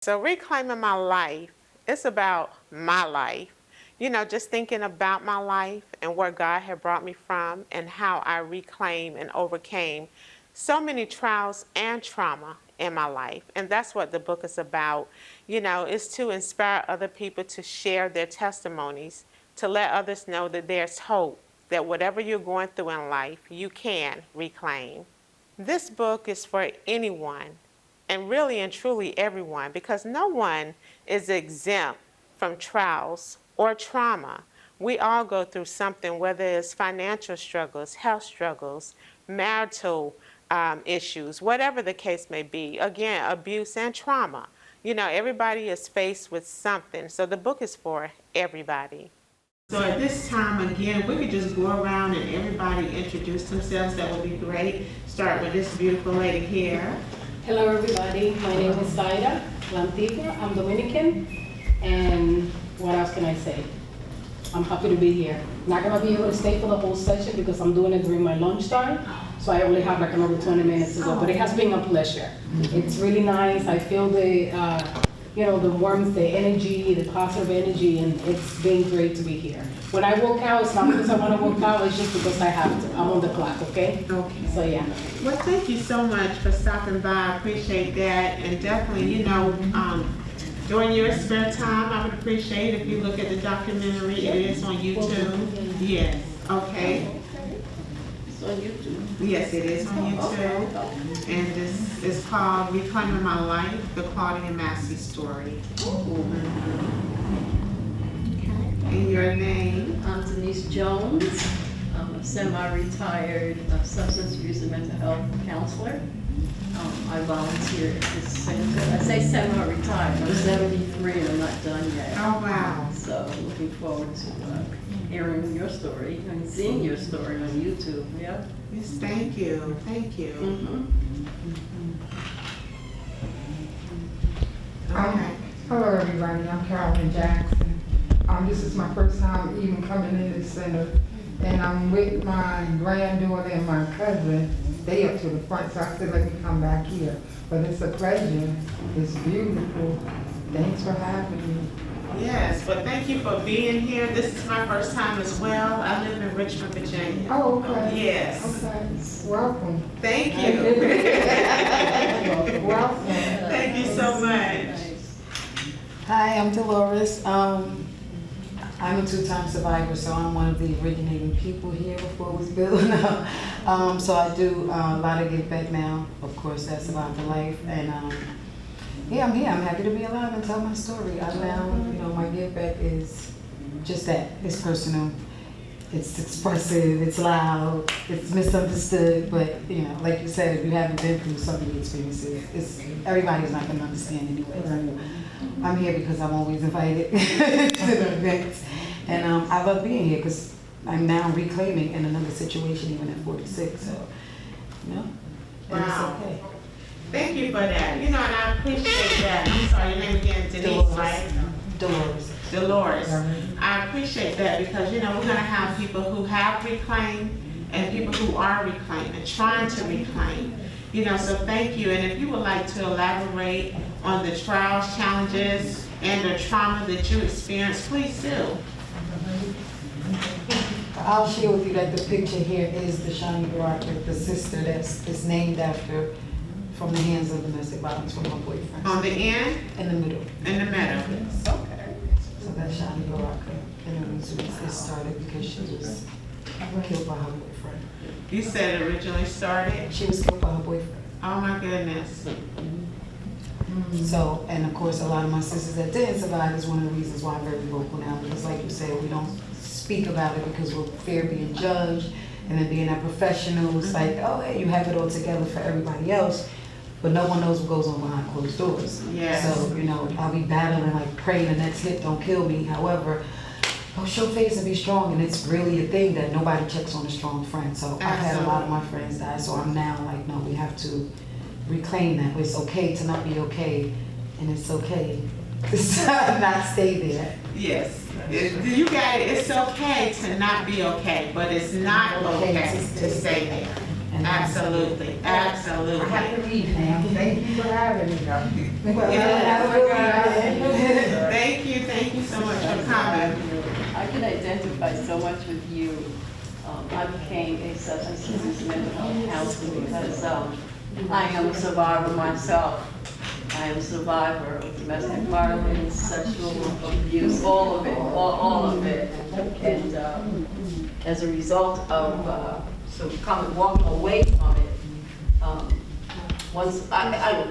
So reclaiming my life, it's about my life. Just thinking about my life and where God had brought me from and how I reclaimed and overcame so many trials and trauma in my life. And that's what the book is about. Is to inspire other people to share their testimonies, to let others know that there's hope, that whatever you're going through in life, you can reclaim. This book is for anyone, and really and truly everyone, because no one is exempt from trials or trauma. We all go through something, whether it's financial struggles, health struggles, marital issues, whatever the case may be. Again, abuse and trauma. Everybody is faced with something. So the book is for everybody. So at this time, again, if we could just go around and everybody introduce themselves, that would be great. Start with this beautiful lady here. Hello everybody, my name is Zaida Lantigua. I'm Dominican, and what else can I say? I'm happy to be here. Not gonna be able to stay for the whole session because I'm doing it during my lunchtime, so I only have like another 20 minutes to go, but it has been a pleasure. It's really nice. I feel the the warmth, the energy, the positive energy, and it's been great to be here. When I walk out, it's not because I want to walk out, it's just because I have to. I'm on the clock, okay? Okay. So yeah. Well, thank you so much for stopping by. I appreciate that. And definitely, during your spare time, I would appreciate if you look at the documentary. It is on YouTube. Yes. Okay. It's on YouTube. Yes, it is on YouTube. And this is called Reclaiming My Life, the Claudia Massey story. And your name? I'm Denise Jones. I'm a semi-retired substance abuse and mental health counselor. I volunteer at this center. I say semi-retired. I'm 73 and I'm not done yet. Oh, wow. So looking forward to hearing your story and seeing your story on YouTube. Yeah. Yes, thank you. Thank you. Okay. Hello everybody, I'm Carolyn Jackson. This is my first time even coming in this center, and I'm with my granddaughter and my cousin. They up to the front, so I said let me come back here. But it's a pleasure. It's beautiful. Thanks for having me. Yes, but thank you for being here. This is my first time as well. I live in Richmond, Virginia. Oh, okay. Yes. Okay. Welcome. Thank you. Welcome. Thank you so much. Hi, I'm Dolores. I'm a two-time survivor, so I'm one of the originating people here before it was built. So I do a lot of give back now. Of course, that's about the life. And yeah, I'm here. I'm happy to be alive and tell my story. I now, my give back is just that. It's personal. It's expressive. It's loud. It's misunderstood. But like you said, if you haven't been through some of the experiences, everybody's not going to understand anyway. I'm here because I'm always invited to the events. And I love being here because I'm now reclaiming in another situation even at 46. So, and Wow. it's okay. Thank you for that. And I appreciate that. I'm sorry, your name again, Denise, Dolores. right? Dolores. Dolores. I appreciate that because, we're going to have people who have reclaimed and people who are reclaiming, trying to reclaim. So thank you. And if you would like to elaborate on the trials, challenges, and the trauma that you experienced, please do. I'll share with you that the picture here is the Shani Baraka, the sister is named after from the hands of domestic violence from her boyfriend. On the end? In the middle. In the middle. Okay. So that's Shani Baraka. And it started because she was killed by her boyfriend. You said it originally started? She was killed by her boyfriend. Oh my goodness. So, and of course, a lot of my sisters that didn't survive is one of the reasons why I'm very vocal now. Because like you said, we don't speak about it because we're fear being judged. And then being a professional, it's like, oh, hey, you have it all together for everybody else. But no one knows what goes on behind closed doors. Yes. So, I'll be battling, like praying the next hit don't kill me. However, show face and be strong. And it's really a thing that nobody checks on a strong friend. So I've had a lot of my friends die. So I'm now like, no, we have to reclaim that. It's okay to not be okay. And it's okay to not stay there. Yes. You got it. It's okay to not be okay, but it's not okay to stay there. And Absolutely, I absolutely. have to leave now. Thank you for having me, though. Have a good one. Thank you so much for coming. I can identify so much with you. I became a substance abuse and mental health counselor because I am a survivor myself. I am a survivor of domestic violence, sexual abuse, all of it, all of it. And as a result of walking away from it,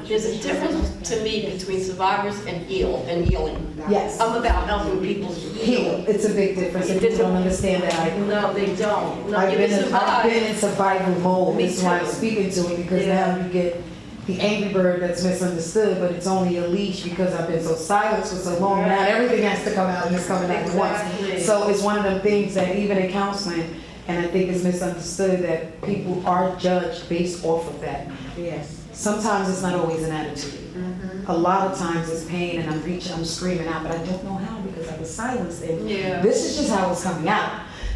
there's a difference to me between survivors and healing. Yes. I'm about helping people heal. It's a big difference, if you don't understand that. No, they don't. No, I've you been can in survive. survival mode, Me that's why I'm too. speaking to it, because Yeah. now you get the angry bird that's misunderstood, but it's only a leash because I've been so silent for so long, now Right. everything has to come out and it's coming out at once. Exactly. So it's one of them things that even in counseling, and I think it's misunderstood, that people are judged based off of that. Yes. Sometimes it's not always an attitude. A lot of times it's pain and I'm screaming out, but I don't know how because I was silenced. And Yeah. this is just how it's coming out.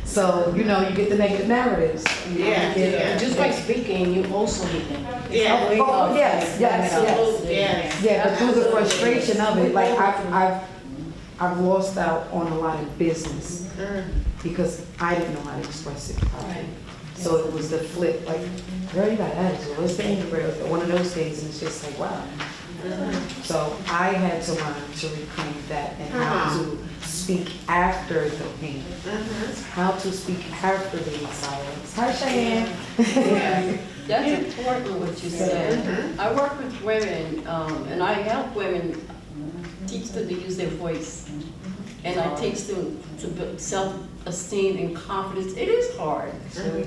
So, you know, you get the negative narratives. You know, you Yeah, get- yeah. Just by speaking, you also hit them. Yeah. Oh, yes, yes, yes. Absolutely. Yes. Yeah, but through the frustration of it, like I've lost out on a lot of business because I didn't know how to express it. So it was the flip, like, girl, you got attitude, what's the anger, girl? One of those things, and it's just like, wow. So I had to learn to reclaim that and how to speak after the pain. How to speak after being silenced. Hi, Cheyenne. That's important what you said. I work with women, and I help women teach them to use their voice. And I teach them to build self-esteem and confidence. It is hard.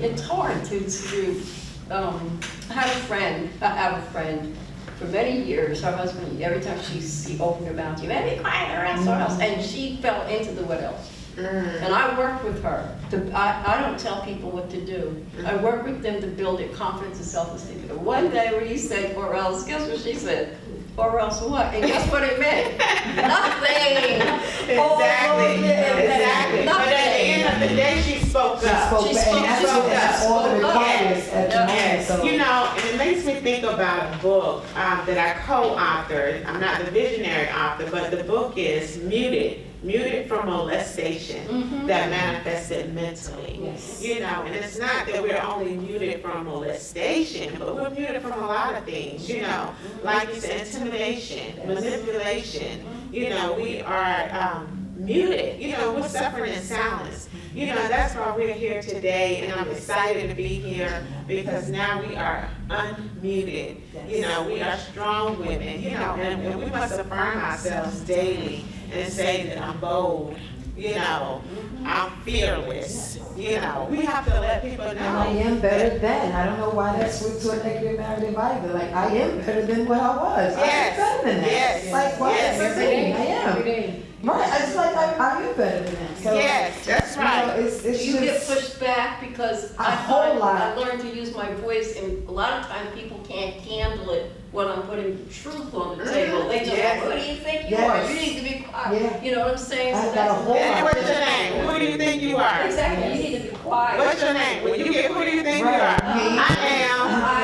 It's hard to I have a friend for many years. Her husband, every time she opened her mouth, you made me cry her ass off. And she fell into the what else. And I work with her. I don't tell people what to do. I work with them to build their confidence and self-esteem. And one day when he said, or else, guess what she said? Or else what? And guess what it meant? Nothing. Exactly. Exactly. But Nothing. at the end of the day, she spoke up. Spoke She back, spoke and that's up. what that's all that Spoke up. requires at the moment. Yes, So you know, and it makes me think about a book that I co-authored. I'm not the visionary author, but the book is Muted from Molestation that manifested mentally. Yes. You know, and it's not that we're only muted from molestation, but we're muted from a lot of things, you know, like you said, intimidation, manipulation. You know, we are muted, you know, we're suffering in silence. You know, that's why we're here today, and I'm excited to be here because now we are unmuted. You know, we are strong women, you know, and we must affirm ourselves daily and say that I'm bold, you know, I'm fearless, you know. We have to let people and I know. am better than. I don't know why that's switched to a negative narrative either. Like I am better than what I was. Yes. I'm better than that. Yes. Like why Yes. is Every it day, I am. every day. Right. It's like I am better than that. So, Yes, that's you know, right. it's You get just pushed back because A whole lot. I learned to use my voice, and a lot of times people can't handle it when I'm putting truth on the table. They just Yes. go, who do you think you Yes. are? You need to be quiet. Yeah. You know what I'm saying? I So got a whole And lot. what's your name? Who do you think you are? Exactly, you need to be quiet. What's your name? When you get, who do you think you Right. are? Me. I am. I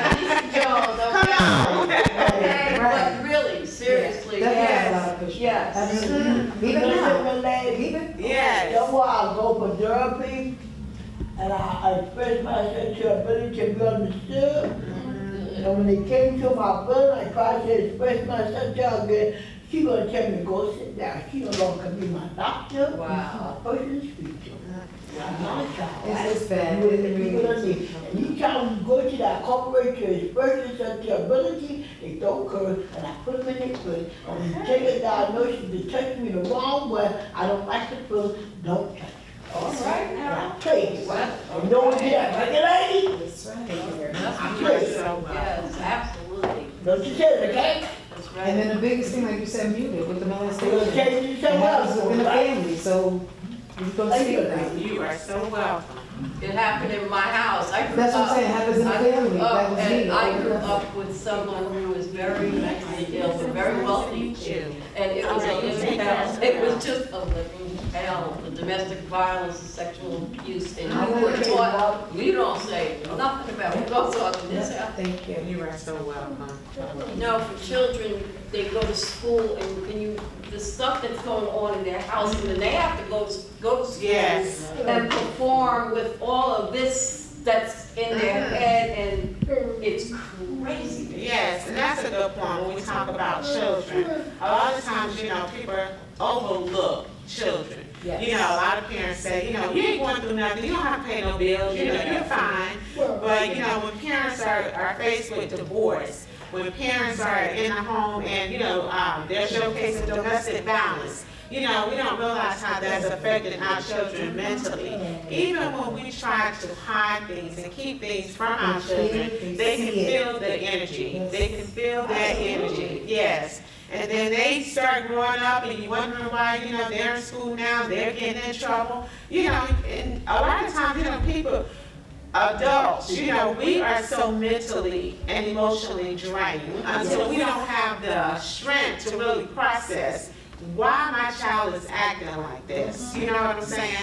am Lisa Jones, Come okay? on. Okay, Right. but really, seriously, Definitely yes. a lot of pushback. Yes. Absolutely. Even now. Even Yes. That's why I go for therapy, and I express my sensibility to be understood. And when they came to my building, I tried to express myself to her again. She gonna tell me to go sit down. She no longer be my doctor, Wow. my person to speak to. I'm not a child. It's bad. You It know, really people don't is. need- And each time you go to that corporate to express yourself to ability, they don't curse, and I put them in their place. And when you take a diagnosis to touch me the wrong way, I don't like the feeling, don't touch me. All right, And now. I tell you, and no one did that, right, lady? that's right. I feel so well. Yes, absolutely. Don't you say it, okay? That's And right. then the biggest thing, like you said, muted with the We're gonna molestation. tell you It something happens else, within the right? family, so we're gonna Thank see you. that. You are so welcome. It happened in my house. I grew That's what I'm up- saying, happens in the I grew family. up- That was me. And I grew up with someone who was very mentally ill, but very wealthy. And it was a living hell. It was just a living hell. The domestic violence, the sexual abuse, and you were taught, you don't say nothing about what goes on in this house. Thank you. You are so welcome. No, for children, they go to school and you, the stuff that's going on in their house, and then they have to go to school Yes. and perform with all of this that's in their head, and it's crazy. Yes, and that's a good point when we talk about children. A lot of times, people overlook children. Yes. A lot of parents say, you ain't going through nothing, you don't have to pay no bills, you're fine. But, when parents are faced with divorce, when parents are in the home and, they're showcasing domestic violence, we don't realize how that's affecting our children mentally. Even when we try to hide things and keep things from our children, they can feel the energy. They can feel that energy, yes. And then they start growing up and you're wondering why, they're in school now, they're getting in trouble. And a lot of times, people, adults, we are so mentally and emotionally drained until we don't have the strength to really process why my child is acting like this. You know what I'm saying?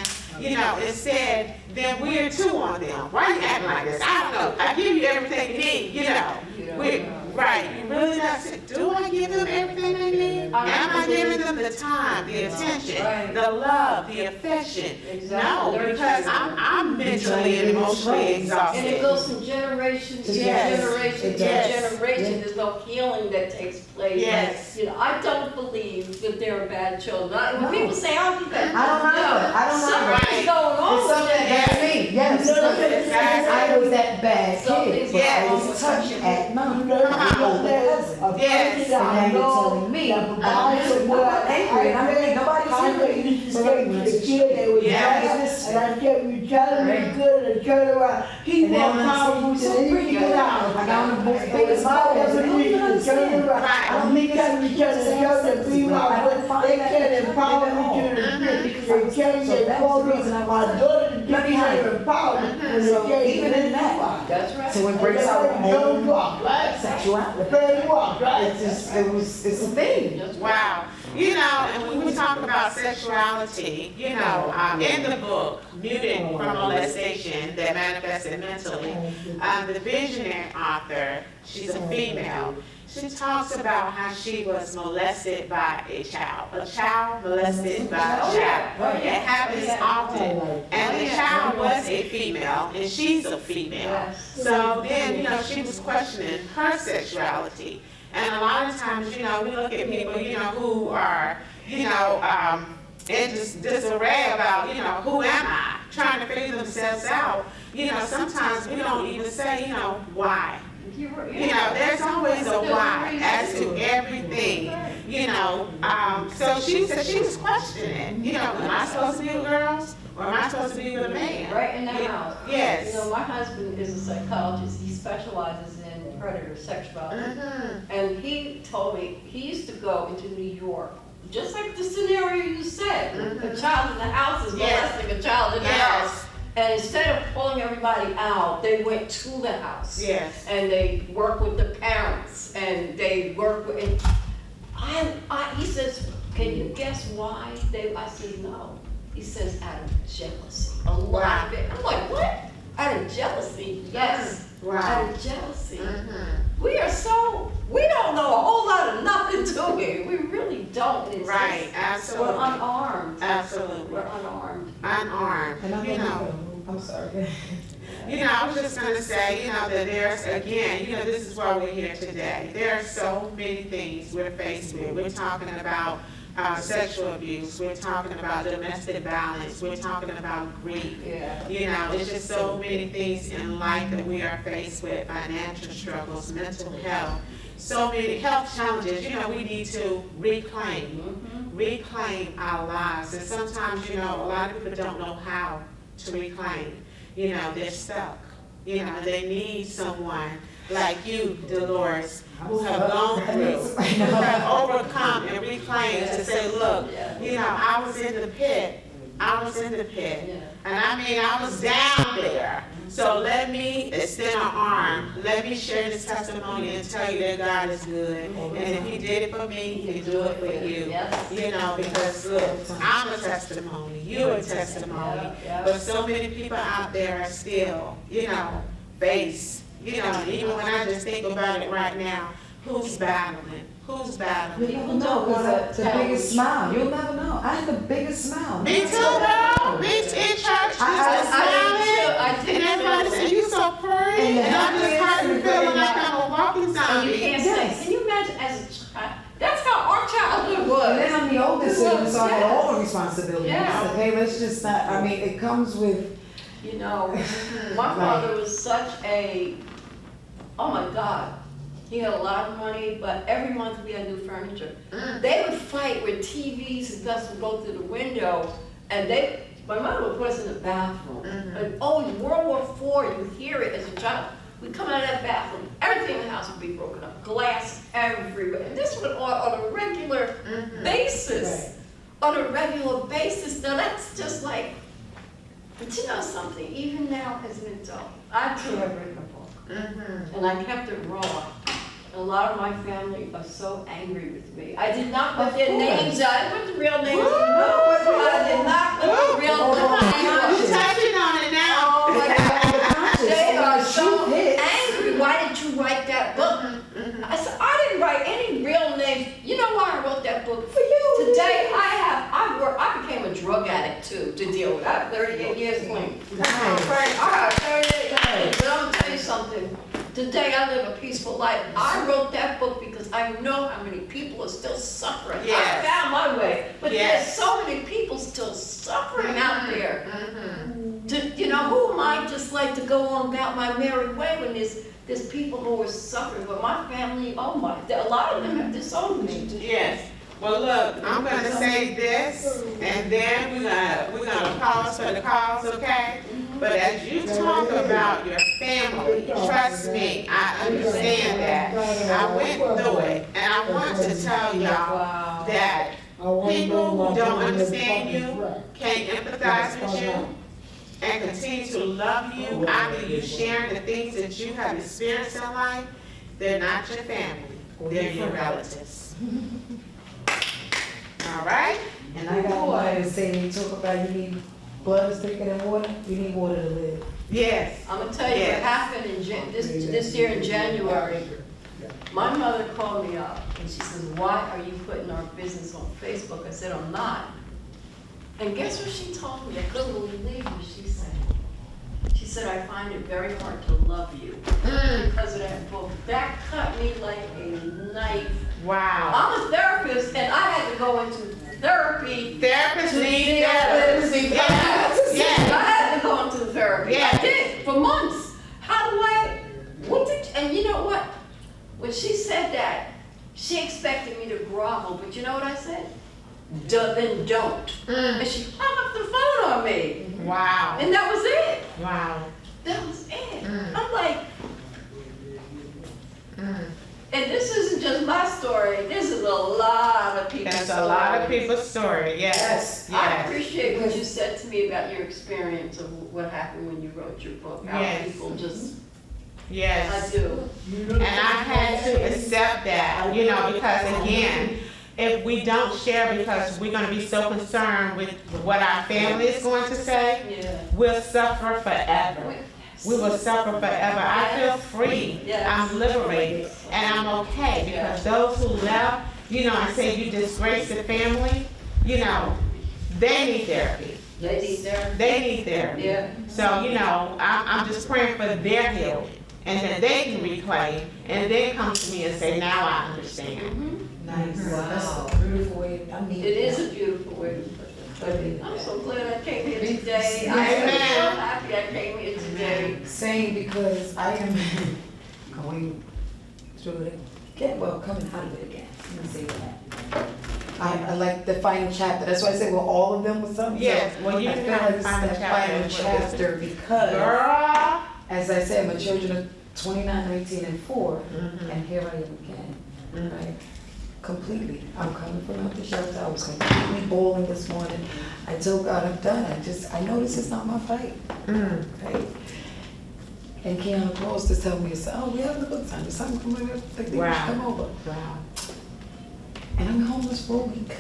Instead, then we're too on them. Why are you acting like this? I don't know. I give you everything you need, Right. You really not say, do I give them everything they need? Am I giving them the time, the attention, the love, the affection? No, because I'm mentally and emotionally And it exhausted. goes from generation to Yes. generation to Yes. generation. There's no healing that takes place. Yes. I don't believe that there are bad children. When people say, "Oh, you bad," I don't know. I don't know. Something's going on It's with something them. that's me, yes. I was that bad kid, but I was touched at none. A person that I know telling me, that provides I'm what angry, and I'm like, nobody's I angry. used to say to the kid that was Yes. bad, and I kept you telling me good and turn around. He And then more when I powerful see you than so anything pretty, else. I got on the book, It biggest was my balls, and I don't definition even to turn understand. around. Right. I don't And think he tell me to be my I way. don't find They that can't attractive empower at me all. to the Because They carry so their that's the children. reason I My was- daughter Let me didn't hide have it. empowerment when So they carry even in that, That's right. so it breaks out Don't home walk, right? sexuality. Barely walk, right? It's a thing. That's right. Wow. And when we talk about sexuality, in the book, Muted from Molestation That Manifested Mentally, the visionary author, she's a female, she talks about how she was molested by a child molested by a child. It happens often. And the child was a female, and she's a female. So then, she was questioning her sexuality. And a lot of times, we look at people, who are, in disarray about, who am I? Trying to figure themselves out. Sometimes we don't even say, why. There's always a why as to everything, So she said she was questioning, am I supposed to be with girls or am I supposed to be with a man? Right in the house. Yes. My husband is a psychologist. He specializes in predator sexuality. And he told me he used to go into New York, just like the scenario you said. A child in the house is molesting a child in the house. And instead of pulling everybody out, they went to the house. Yes. And they work with the parents, and they work with. He says, "Can you guess why?" I said, "No." He says, "Out of jealousy, a lot of it." I'm like, "What? Out of jealousy?" Yes. Wow. Out of jealousy. We don't know a whole lot of nothing, do we? We really don't. It's Right, just- absolutely. We're unarmed. Absolutely. We're unarmed. Unarmed, And I'm sorry. I was just going to say, that there's, again, this is why we're here today. There are so many things we're faced with. We're talking about sexual abuse. We're talking about domestic violence. We're talking about grief. Yeah. It's just so many things in life that we are faced with, financial struggles, mental health, so many health challenges, we need to reclaim our lives. And sometimes, a lot of people don't know how to reclaim. They're stuck. They need someone like you, Dolores, who have gone through, who have overcome and reclaimed to say, look, I was in the pit. And I mean, I was down there. So let me extend an arm. Let me share this testimony and tell you that God is good. And if He did it for me, He can do it for you. Yes. You know, because look, I'm a testimony. You're a testimony. But so many people out there are still, you know, face. You know, even when I just think about it right now, who's battling? Who's battling? You never know, because the biggest smile, you'll never know. I had the biggest smile. Me too, girl. Me too, in church. I did And everybody said, you so pretty. And And I'm just kind of feeling like I'm a walking And you zombie. can't Yes. say, can you imagine as a child? That's how our childhood And was. then I'm the oldest, so I had Yes. all the responsibilities. Yeah. Okay, let's just not, I mean, it comes with, You know, my father was such a, oh my God. He had a lot of money, but every month we had new furniture. They would fight with TVs and dust would go through the window, and my mother would put us in the bathroom. And oh, in World War IV, you hear it as a child. We'd come out of that bathroom, everything in the house would be broken up, glass everywhere. And this was on a regular basis. On a regular basis. Now that's just like, but you know something, even now as an adult, I too have written a book. And I kept it raw. A lot of my family are so angry with me. I did not put Of their course. names out. I put the real names. Woo! I did not put the real You're names. touching on it now. Oh my God. They are the so truth hits. angry. Why did you write that book? I said, I didn't write any real names. You know why I wrote that book? For you. Today I became a drug addict too to deal with. I have 38 years clean. I got 38 years, but I'm gonna tell you something. Today I live a peaceful life. I wrote that book because I know how many people are still suffering. Yes. I found my way, but Yes. there's so many people still suffering out there. You know, who am I just like to go on about my merry way when there's people who are suffering? But my family, oh my, a lot of them have disowned me. Yes. Well, look, I'm gonna say this, and then we're gonna pause for the calls, okay? But as you talk about your family, trust me, I understand that. I went through it, and I want to tell y'all that people who don't understand you, can't empathize with you, and continue to love you after you sharing the things that you have experienced in life, they're not your family, they're your relatives. All right? and I got one to say, you talk about you need blood is thicker than water, you need water to live. Yes. I'm gonna tell you what Yes. happened in this year in January. My mother called me up and she says, why are you putting our business on Facebook? I said, I'm not. And guess what she told me? I couldn't believe what she said. She said, I find it very hard to love you because of that book. That cut me like a knife. Wow. I'm a therapist and I had to go into therapy. Therapists To need deal therapists. with- Yes. I Yes. had to go into therapy. Yes. I did for months. And you know what? When she said that, she expected me to grovel, but you know what I said? Then don't. And she hung up the phone on me. Wow. And that was it. Wow. That was it. I'm like, and this isn't just my story. This is a lot of people's That's a lot of stories. people's story. Yes. I Yes. appreciate what you said to me about your experience of what happened when you wrote your book. How Yes. people just, I Yes. do. And I had to accept that, you know, because again, if we don't share because we're gonna be so concerned with what our family is going to say, Yeah. we'll suffer forever. We will suffer forever. I feel free. Yes. I'm liberated. And I'm okay because those who left, you know, I say you disgrace the family, you know, they need therapy. They need therapy. They need therapy. Yeah. So, you know, I'm just praying for their healing and that they can reclaim and then come to me and say, now I understand. Nice. Wow. That's a beautiful way, I need It is that. a beautiful way to put it. I need I'm that. so glad I came here today. I'm Amen. so happy I came here today. Same, because I am going through it again, well, coming out of it again, let me say that. I like the final chapter, that's why I say, well, all of them was something. Yes, well, you I can feel have like the it's final that chapter final as well. chapter because, Girl. as I said, my children are 29, 19, and 4, and here I am again, right? completely. I'm coming from out the shelter. I was completely bawling this morning. I told God I'm done. I know this is not my fight. Right? And Keanu calls to tell me, oh, we having a good time. There's something coming up. Like they should come over. Wow. And I'm homeless for a week.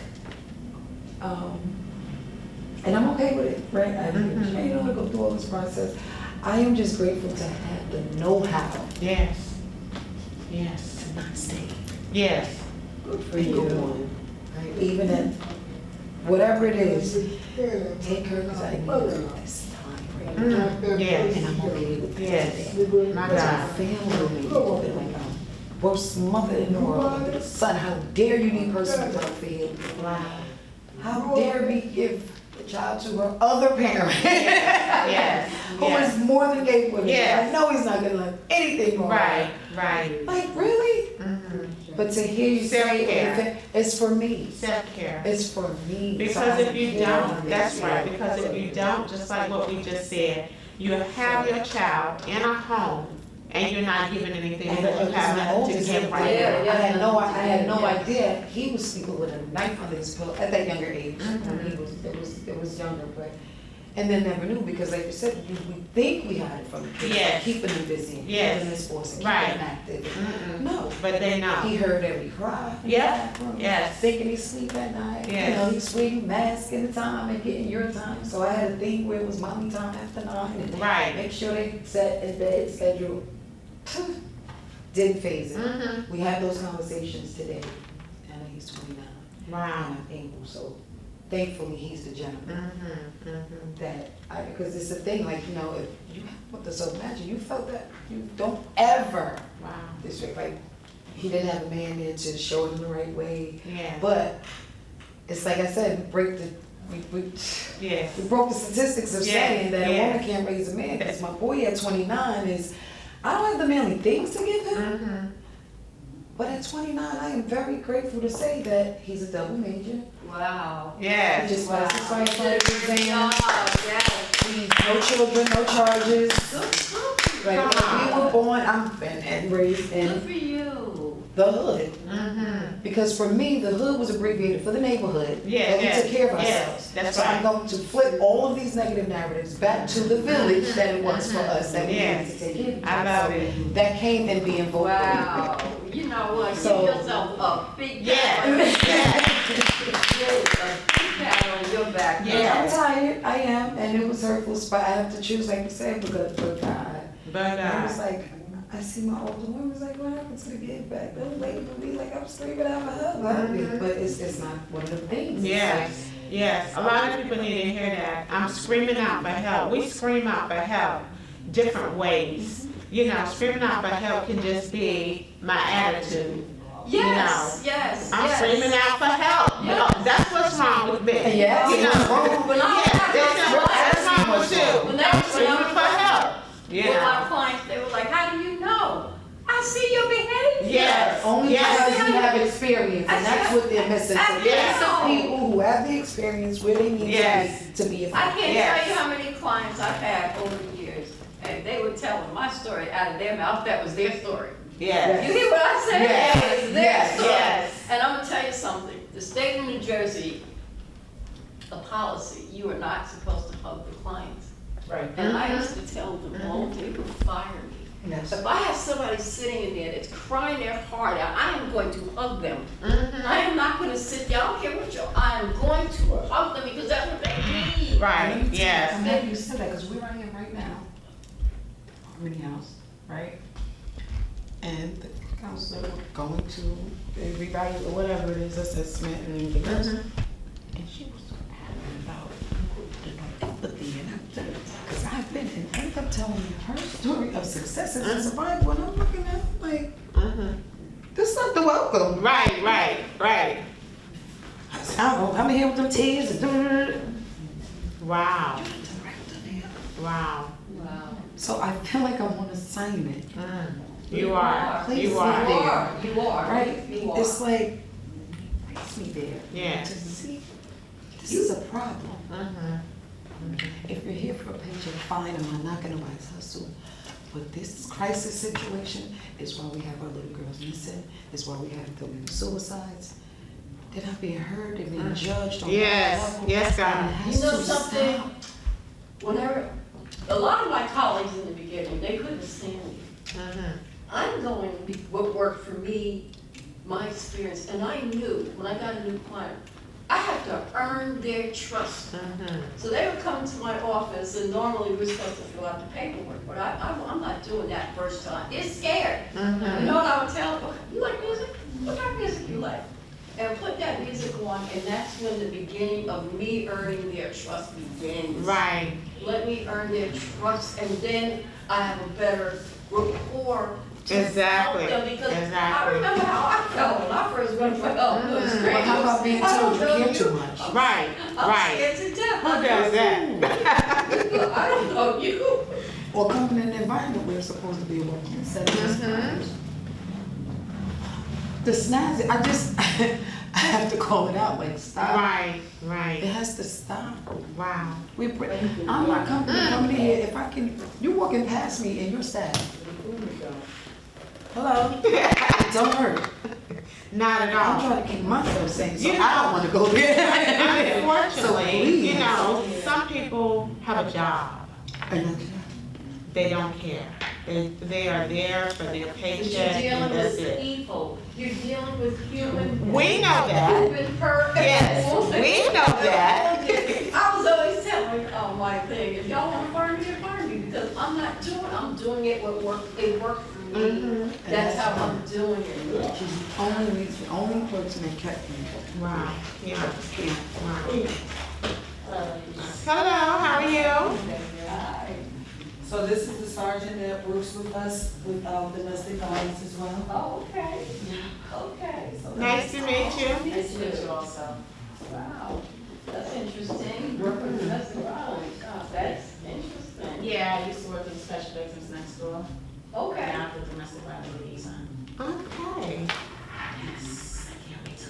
And I'm okay with it, right? I don't want to go through all this process. I am just grateful to have the know-how. Yes. Yes. To not stay. Yes. Good for you. Right? Even at whatever it is, take her because I need her this time. Right? Yes. And I'm okay with that. Yes. Today. My Because my God. family, they're like, worst mother in the world. Son, how dare you be person without fail? Wow. How dare me give the child to her other parent? Yes. Who is more than capable of it. Yes. I know he's not gonna let anything wrong. Right. Like, really? But to hear you say Self-care. it's for me. Self-care. It's for me. Because if you don't, that's right, because if you don't, just like what we just said, you have your child in a home and you're not giving anything And that you have my nothing to oldest give had- right I now. had no idea he was sleeping with a knife under his pillow at that younger age. It was younger, but and then never knew because, like you said, we think we hide it from the kids, Yes. keeping them busy, Yes. keeping them in sports, and keeping Right. them active. Mm-mm. No, But they know. he heard every cry. in the Yeah. bathroom, Yes. thinking he sleep at night. Yes. You know, he's swinging mask in the time and getting your time. So I had a thing where it was mommy time after 9. And Right. make sure they sat in bed schedule. Didn't phase it. We had those conversations today, and he's 29. Wow. And I'm able, so thankfully he's the gentleman because it's a thing, like, you know, if you put this up, imagine you felt that, you don't ever Wow. disrespect, like, he didn't have a man there to show him the right way, Yeah. but it's like I said, Yes. we broke the statistics of Yeah, saying that a yeah. woman can't raise a man, because my boy at 29 I don't have the manly things to give him. But at 29, I am very grateful to say that he's a double major. Wow. He Yes. just passed his firefighter exam. Yes. No children, no charges. Good Right, and we were born, and raised in for you. the hood. Because for me, the hood was abbreviated for the neighborhood. Yeah, And we yeah, took care of yeah, ourselves. that's So right. I'm going to flip all of these negative narratives back to the village that it was for us, that we Yes. needed to take care of. I love So it. that came in being vocal. Wow. You know what? So- Give yourself a big Yes. pat on your back. Yeah. I'm tired, I am, and it was hurtful, but I have to choose, like you said, because for God. But And I was like, I see my older one was like, what happened to the give back? They're waiting for me, like I'm screaming out my hug. But it's not one of the things. It's yes. Yes. A lot of people need to hear that. I'm screaming out for help. We scream out for help different ways. You know, screaming out for help can just be my attitude. Yes, yes, I'm yes. screaming out for help. You know, that's what's wrong with me. Yes. You know, When I that's wrong with you. When I'm screaming for help. with You my know. clients, they were like, how do you know? I see your behavior. Yes. Only Yes. because you have experience, and that's what they're missing. So I there's know. some people who have the experience where they need Yes. to be I effective. can't Yes. tell you how many clients I've had over the years, and they were telling my story out of their mouth. That was their story. Yes. You hear what I said? Yes. That was their Yes. story. Yes. And I'm gonna tell you something. The state of New Jersey, the policy, you are not supposed to hug the clients. Right. And I used to tell them all, they would fire me. Yes. If I have somebody sitting in there that's crying their heart out, I am going to hug them. I am not going to sit there. I don't care what I am going to hug them because that's what they need. Right. I'm Yes. happy you said that because we're right here right now, Harmony House, right? And the counselor going to revalue or whatever it is, assessment and everything else. And she was so adamant about empathy and because I've been and I kept telling me her story of successes and survival, and I'm looking at it like this is not the welcome. Right. I don't know, I'm here with them tears and Wow. Wow. Wow. so I feel like I'm on assignment. You are. Please You are. sit there. You are. Right? You are. It's like, place me there. Yeah. To see, this is a problem. If you're here for a paycheck, fine, I'm not knocking nobody's hustle. But this crisis situation is why we have our little girls missing, is why we have the suicides. They're not being heard, they're being judged on that Yes, level. yes, God. And it has You know to something? stop. Whenever, a lot of my colleagues in the beginning, they couldn't stand me. Mhm. I'm going with what worked for me, my experience, and I knew when I got a new client, I have to earn their trust. Mhm. So they would come to my office, and normally we're supposed to fill out the paperwork, but I'm not doing that first time. It's scared. You Mhm. know what I would tell them? You like music? What kind of music you like? And put that music on, and that's when the beginning of me earning their trust begins. Right. Let me earn their trust, and then I have a better rapport to Exactly, help them. Because I exactly. remember how I felt when I first went for help. It was great. Well, how about being I don't told you know care too much? Right, I'm right. scared to death. Who does that? I don't know you. Or coming in an environment where it's supposed to be a welcoming setting. Mhm. The snazzy, I have to call it out, like, stop. Right, It right. has to stop. Wow. I'm not coming in here, if I can, you're walking past me and you're sad. Hello? It don't hurt. Not at I'm all. trying to keep myself sane, so You I don't wanna go there. Unfortunately, you please. know, some people have a job. And They don't care. They are there for their But paycheck you're dealing and that's with it. people. You're dealing with human. We know that. Human per. Yes, we know that. I was always telling my thing, if y'all want to fire me, then fire me, because I'm doing it what worked, it worked for me. Mhm. That's how I'm doing it. she's the only person that kept me. Wow, yeah, Yeah. wow. Hello, how are you? So this is the sergeant that works with us with domestic violence as well. Oh, okay, okay. So Nice to meet you. Nice to meet you also. Wow, that's interesting, work with domestic violence, that's interesting. Yeah, I used to work with special victims next door. Okay. Now I'm the domestic violence liaison. Okay. Yes, I can't wait to.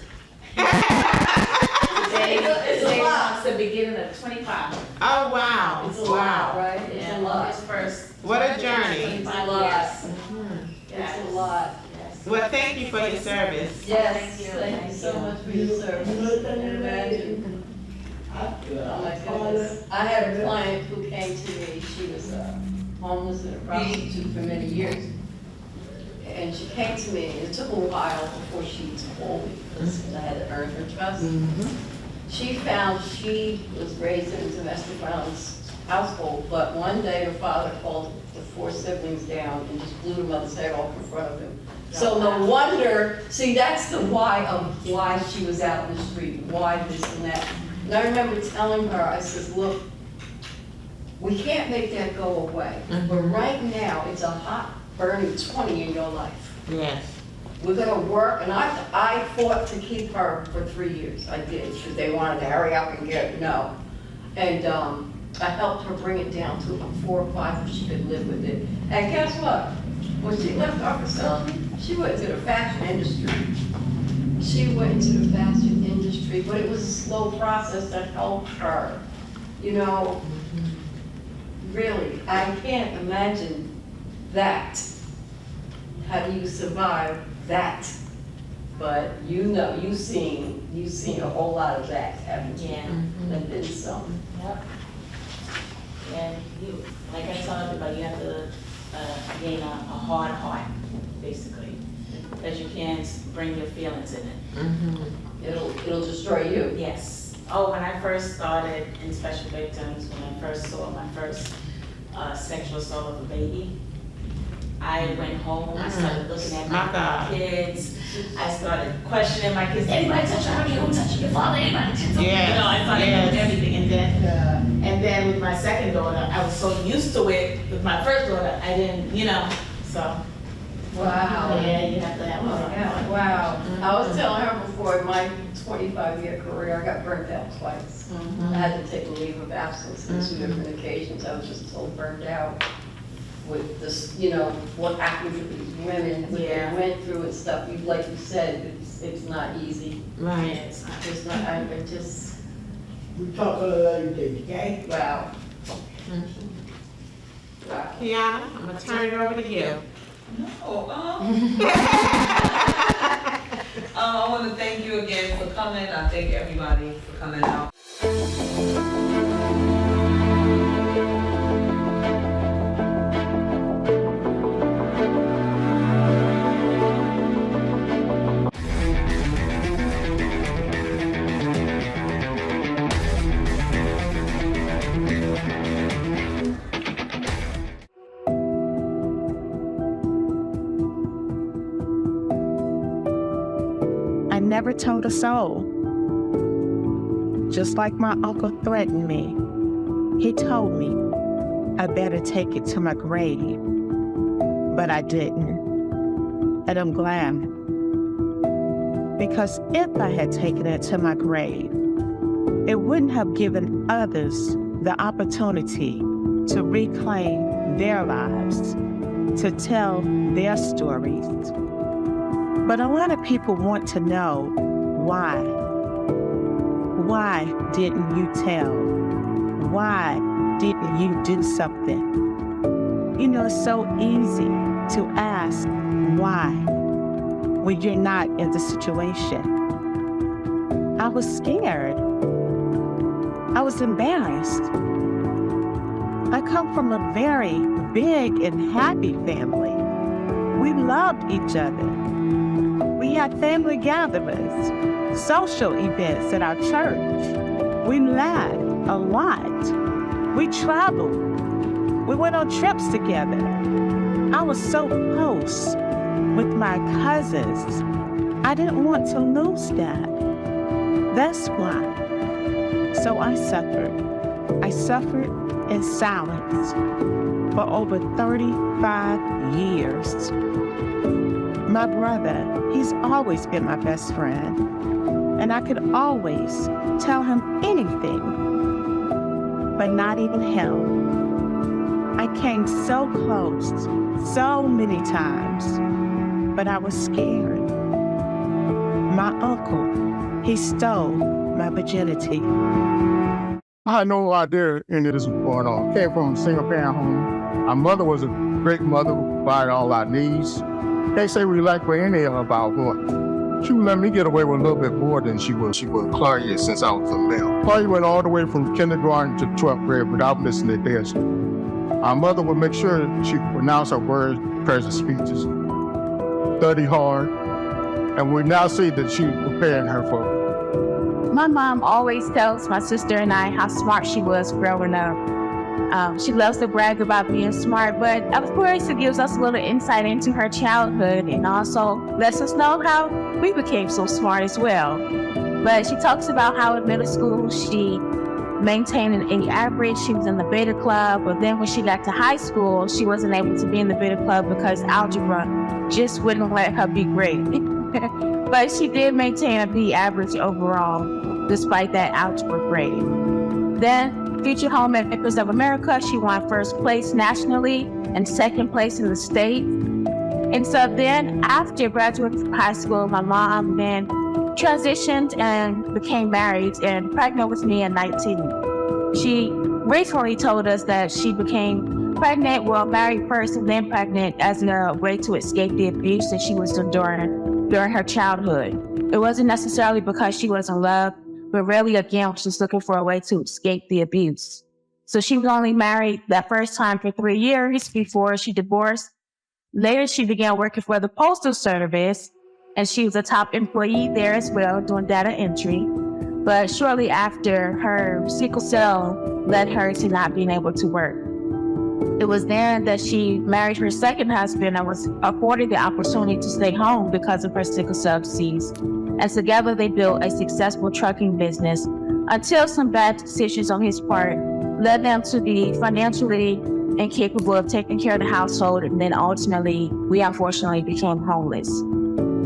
It's a Today lot. marks the beginning of 25. Oh, wow, It's a lot, wow. right? It's a Yeah, lot. August 1st. What a journey. 25 lot. years. Mhm. It's a lot. Yes. Well, thank you for your service. Yes, Thank you. thank you so much for your service. I can imagine. Oh my goodness. I had a client who came to me, she was homeless and a prostitute for many years. And she came to me, and it took a while before she told me, because I had to earn her trust. She found she was raised in a domestic violence household, but one day her father called the 4 siblings down and just blew the mother's head off in front of him. So no wonder, see, that's the why of why she was out in the street, why this and that. And I remember telling her, I says, look, we can't make that go away, but right now, it's a hot burning 20 in your life. Yes. We're gonna work, and I fought to keep her for 3 years, I did, because they wanted to hurry up and get, no. And, I helped her bring it down to 4 or 5 so she could live with it. And guess what? When she left our facility, she went to the fashion industry. She went into the fashion industry, but it was a slow process that helped her. You know, really, I can't imagine that. How do you survive that? But you know, you've seen a whole lot of that, haven't you? Yeah. And then some. Yep. And you, like I tell everybody, you have to gain a hard heart, basically, because you can't bring your feelings in it. Mhm. It'll destroy you. Yes. Oh, when I first started in special victims, when I first saw my first sexual assault of a baby, I went home, I started looking at My my God. kids, I started questioning my kids, anybody touch your honey, who touched your father, anybody touch your Yes, You know, I started yes. doing everything, and then with my second daughter, I was so used to it, with my first daughter, I didn't, so. Wow. Yeah, you have to have Oh a my God, wow. I was telling her before, in my 25-year career, I got burnt out twice. I had to take a leave of absence on 2 different occasions. I was just so burnt out with this, what happened to these women, what they Yeah. went through and stuff. Like you said, it's not easy. Right. It's not It's not, I just, We talk a lot of things, okay? wow. Kiana, I'm gonna turn it over to you. I want to thank you again for coming. I thank everybody for coming out. I never told a soul. Just like my uncle threatened me, he told me I better take it to my grave. But I didn't. And I'm glad. Because if I had taken it to my grave, it wouldn't have given others the opportunity to reclaim their lives, to tell their stories. But a lot of people want to know why. Why didn't you tell? Why didn't you do something? You know, it's so easy to ask why when you're not in the situation. I was scared. I was embarrassed. I come from a very big and happy family. We loved each other. We had family gatherings, social events at our church. We laughed a lot. We traveled. We went on trips together. I was so close with my cousins. I didn't want to lose that. That's why. So I suffered. I suffered in silence for over 35 years. My brother, he's always been my best friend, and I could always tell him anything, but not even him. I came so close, so many times, but I was scared. My uncle, he stole my virginity. I had no idea any of this was going on. Came from a single parent home. My mother was a great mother who provided all our needs. They say we like for any of our boys. She would let me get away with a little bit more than she would Claudia since I was a male. Claudia went all the way from kindergarten to 12th grade without missing a day of school. Our mother would make sure she pronounced her words, prayers, and speeches, study hard, and we now see that she was preparing her for it. My mom always tells my sister and I how smart she was growing up. She loves to brag about being smart, but of course it gives us a little insight into her childhood and also lets us know how we became so smart as well. But she talks about how in middle school she maintained an A average. She was in the beta club, but then when she got to high school, she wasn't able to be in the beta club because algebra just wouldn't let her be great. But she did maintain a B average overall, despite that algebra grade. Then, featured home at Empress of America, she won first place nationally and second place in the state. And so then, after graduating from high school, my mom then transitioned and became married and pregnant with me at 19. She recently told us that she became pregnant, well, married first and then pregnant as a way to escape the abuse that she was enduring during her childhood. It wasn't necessarily because she was in love, but really, again, she was looking for a way to escape the abuse. So she was only married that first time for 3 years before she divorced. Later, she began working for the Postal Service, and she was a top employee there as well, doing data entry. But shortly after, her sickle cell led her to not being able to work. It was then that she married her second husband and was afforded the opportunity to stay home because of her sickle cell disease. And together they built a successful trucking business until some bad decisions on his part led them to be financially incapable of taking care of the household. And then ultimately, we unfortunately became homeless.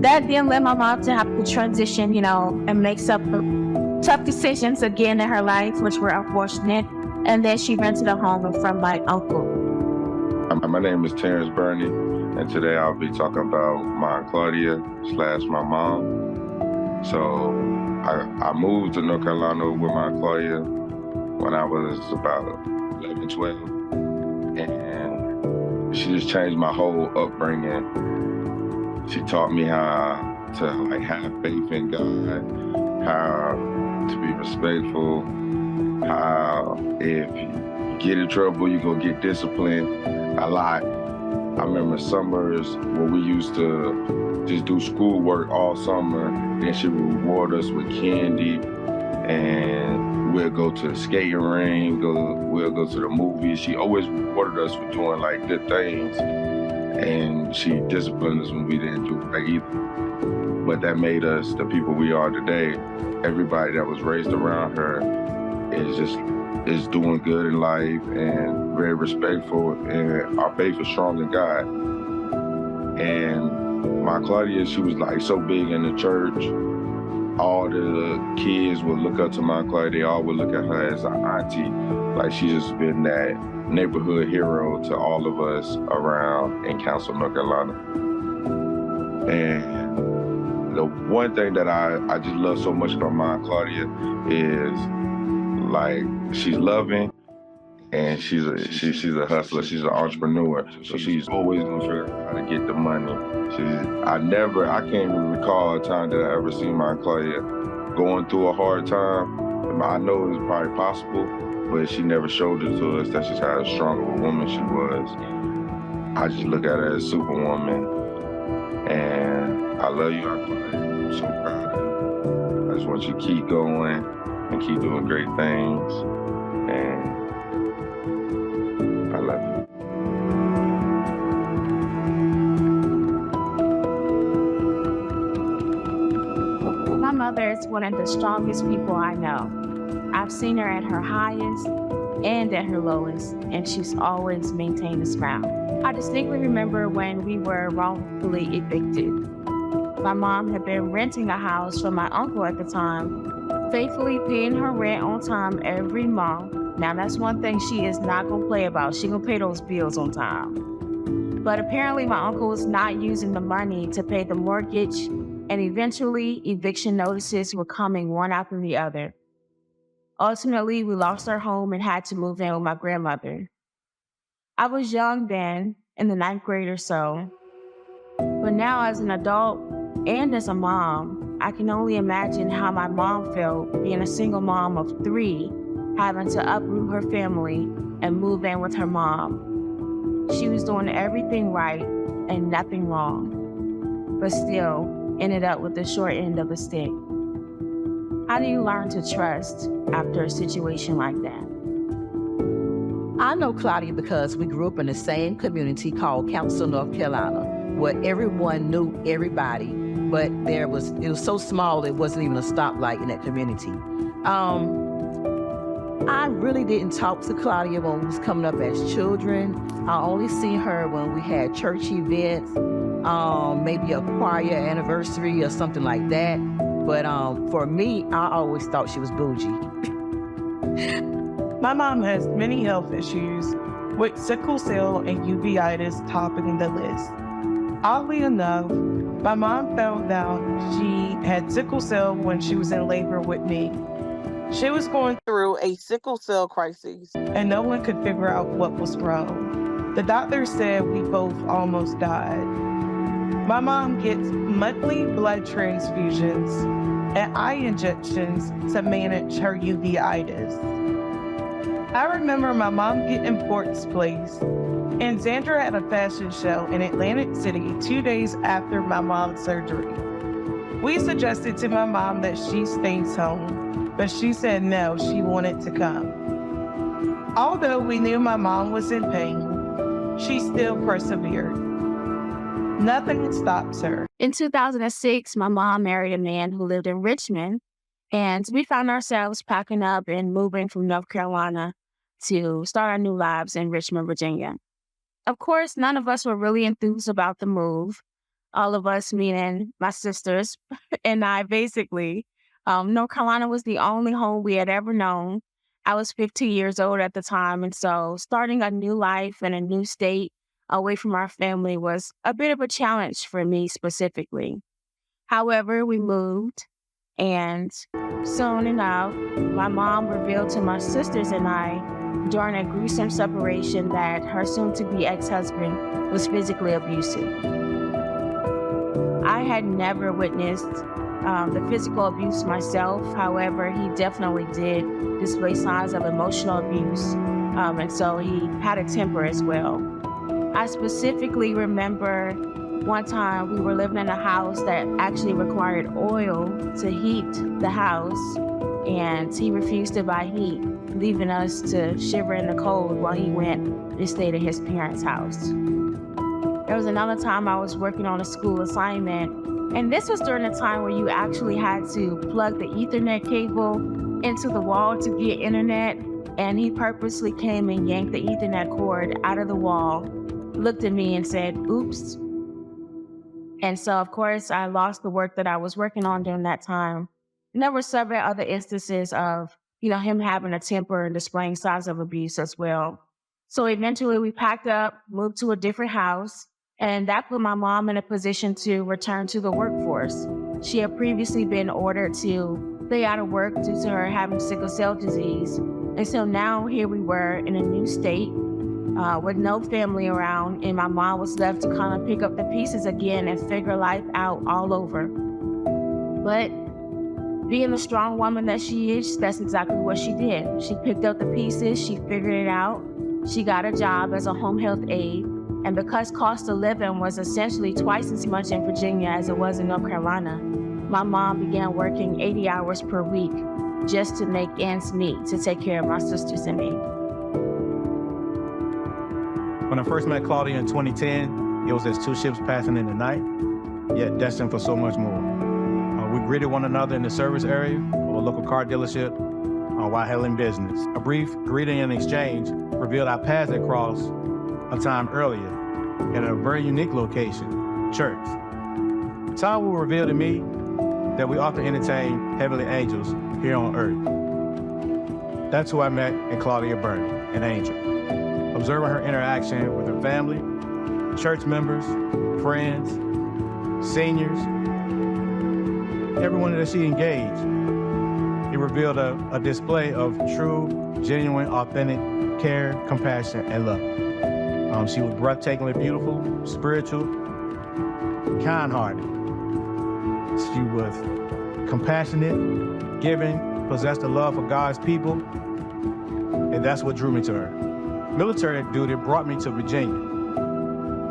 That then led my mom to have to transition, and make some tough decisions again in her life, which were unfortunate. And then she rented a home from my uncle. My name is Terrence Burney, and today I'll be talking about my Claudia / my mom. So I moved to North Carolina with my Claudia when I was about 11, 12. And she just changed my whole upbringing. She taught me how to like have faith in God, how to be respectful, how if you get in trouble, you're gonna get disciplined a lot. I remember summers where we used to just do schoolwork all summer, then she would reward us with candy, and we'll go to the skating ring, we'll go to the movies. She always rewarded us for doing like good things, and she disciplined us when we didn't do right either. But that made us the people we are today. Everybody that was raised around her is doing good in life and very respectful, and our faith is strong in God. And my Claudia, she was like so big in the church. All the kids would look up to my Claudia. They all would look at her as an auntie. Like she's just been that neighborhood hero to all of us around in Council, North Carolina. And the one thing that I just love so much about my Claudia is like she's loving, and she's a hustler. She's an entrepreneur. So she's always gonna figure out how to get the money. I can't even recall a time that I ever seen my Claudia going through a hard time. I know it's probably possible, but she never showed it to us. That's just how strong of a woman she was. I just look at her as Superwoman, and I love you, Aunt Claudia. I'm so proud of you. I just want you to keep going and keep doing great things, and I love you. My mother is one of the strongest people I know. I've seen her at her highest and at her lowest, and she's always maintained a smile. I distinctly remember when we were wrongfully evicted. My mom had been renting a house from my uncle at the time, faithfully paying her rent on time every month. Now that's one thing she is not gonna play about. She gonna pay those bills on time. But apparently my uncle was not using the money to pay the mortgage, and eventually eviction notices were coming one after the other. Ultimately, we lost our home and had to move in with my grandmother. I was young then, in the 9th grade or so. But now as an adult and as a mom, I can only imagine how my mom felt being a single mom of 3, having to uproot her family and move in with her mom. She was doing everything right and nothing wrong, but still ended up with the short end of the stick. How do you learn to trust after a situation like that? I know Claudia because we grew up in the same community called Council, North Carolina, where everyone knew everybody, but it was so small it wasn't even a stoplight in that community. I really didn't talk to Claudia when we was coming up as children. I only seen her when we had church events, maybe a choir anniversary or something like that. But for me, I always thought she was bougie. My mom has many health issues, with sickle cell and uveitis topping the list. Oddly enough, my mom found out she had sickle cell when she was in labor with me. She was going through a sickle cell crisis, and no one could figure out what was wrong. The doctor said we both almost died. My mom gets monthly blood transfusions and eye injections to manage her uveitis. I remember my mom getting Port's place, and Xandra had a fashion show in Atlantic City 2 days after my mom's surgery. We suggested to my mom that she stays home, but she said no, she wanted to come. Although we knew my mom was in pain, she still persevered. Nothing stops her. In 2006, my mom married a man who lived in Richmond, and we found ourselves packing up and moving from North Carolina to start our new lives in Richmond, Virginia. Of course, none of us were really enthused about the move. All of us, meaning my sisters and I, basically. North Carolina was the only home we had ever known. I was 15 years old at the time, and so starting a new life in a new state away from our family was a bit of a challenge for me specifically. However, we moved, and soon enough, my mom revealed to my sisters and I during a gruesome separation that her soon-to-be ex-husband was physically abusive. I had never witnessed the physical abuse myself. However, he definitely did display signs of emotional abuse, and so he had a temper as well. I specifically remember one time we were living in a house that actually required oil to heat the house, and he refused to buy heat, leaving us to shiver in the cold while he went and stayed at his parents' house. There was another time I was working on a school assignment, and this was during the time where you actually had to plug the Ethernet cable into the wall to get internet, and he purposely came and yanked the Ethernet cord out of the wall, looked at me and said, "Oops." And so, of course, I lost the work that I was working on during that time. And there were several other instances of, him having a temper and displaying signs of abuse as well. So eventually we packed up, moved to a different house, and that put my mom in a position to return to the workforce. She had previously been ordered to stay out of work due to her having sickle cell disease. And so now here we were in a new state with no family around, and my mom was left to kind of pick up the pieces again and figure life out all over. But being the strong woman that she is, that's exactly what she did. She picked up the pieces, she figured it out. She got a job as a home health aide, and because cost of living was essentially twice as much in Virginia as it was in North Carolina, my mom began working 80 hours per week just to make ends meet to take care of my sisters and me. When I first met Claudia in 2010, it was as two ships passing in the night, yet destined for so much more. We greeted one another in the service area of a local car dealership while handling business. A brief greeting and exchange revealed our paths had crossed a time earlier in a very unique location, church. Time will reveal to me that we often entertain heavenly angels here on earth. That's who I met in Claudia Burney, an angel. Observing her interaction with her family, church members, friends, seniors, everyone that she engaged, it revealed a display of true, genuine, authentic care, compassion, and love. She was breathtakingly beautiful, spiritual, kind-hearted. She was compassionate, giving, possessed a love for God's people, and that's what drew me to her. Military duty brought me to Virginia.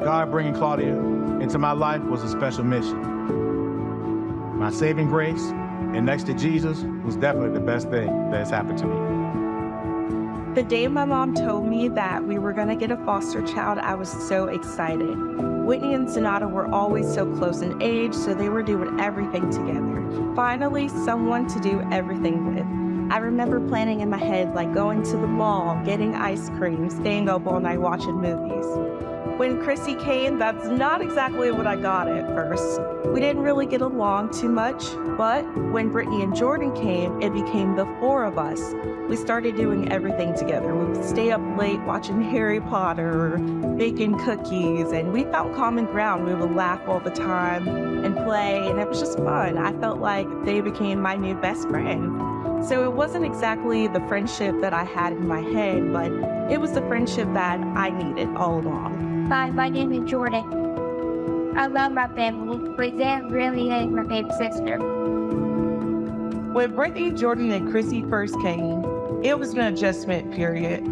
God bringing Claudia into my life was a special mission. My saving grace, and next to Jesus, was definitely the best thing that has happened to me. The day my mom told me that we were gonna get a foster child, I was so excited. Whitney and Sonata were always so close in age, so they were doing everything together. Finally, someone to do everything with. I remember planning in my head, like going to the mall, getting ice cream, staying up all night watching movies. When Chrissy came, that's not exactly what I got at first. We didn't really get along too much, but when Brittany and Jordan came, it became the four of us. We started doing everything together. We would stay up late watching Harry Potter, baking cookies, and we found common ground. We would laugh all the time and play, and it was just fun. I felt like they became my new best friend. So it wasn't exactly the friendship that I had in my head, but it was the friendship that I needed all along. Hi, my name is Jordan. I love my family, but Zan really is my baby sister. When Brittany, Jordan, and Chrissy first came, it was an adjustment period.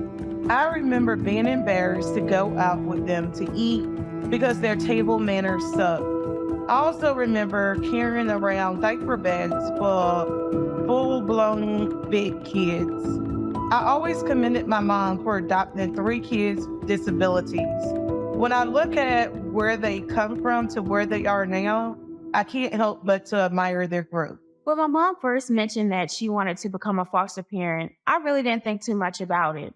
I remember being embarrassed to go out with them to eat because their table manners sucked. I also remember carrying around diaper bags for full-blown big kids. I always commended my mom for adopting 3 kids with disabilities. When I look at where they come from to where they are now, I can't help but to admire their growth. When my mom first mentioned that she wanted to become a foster parent, I really didn't think too much about it.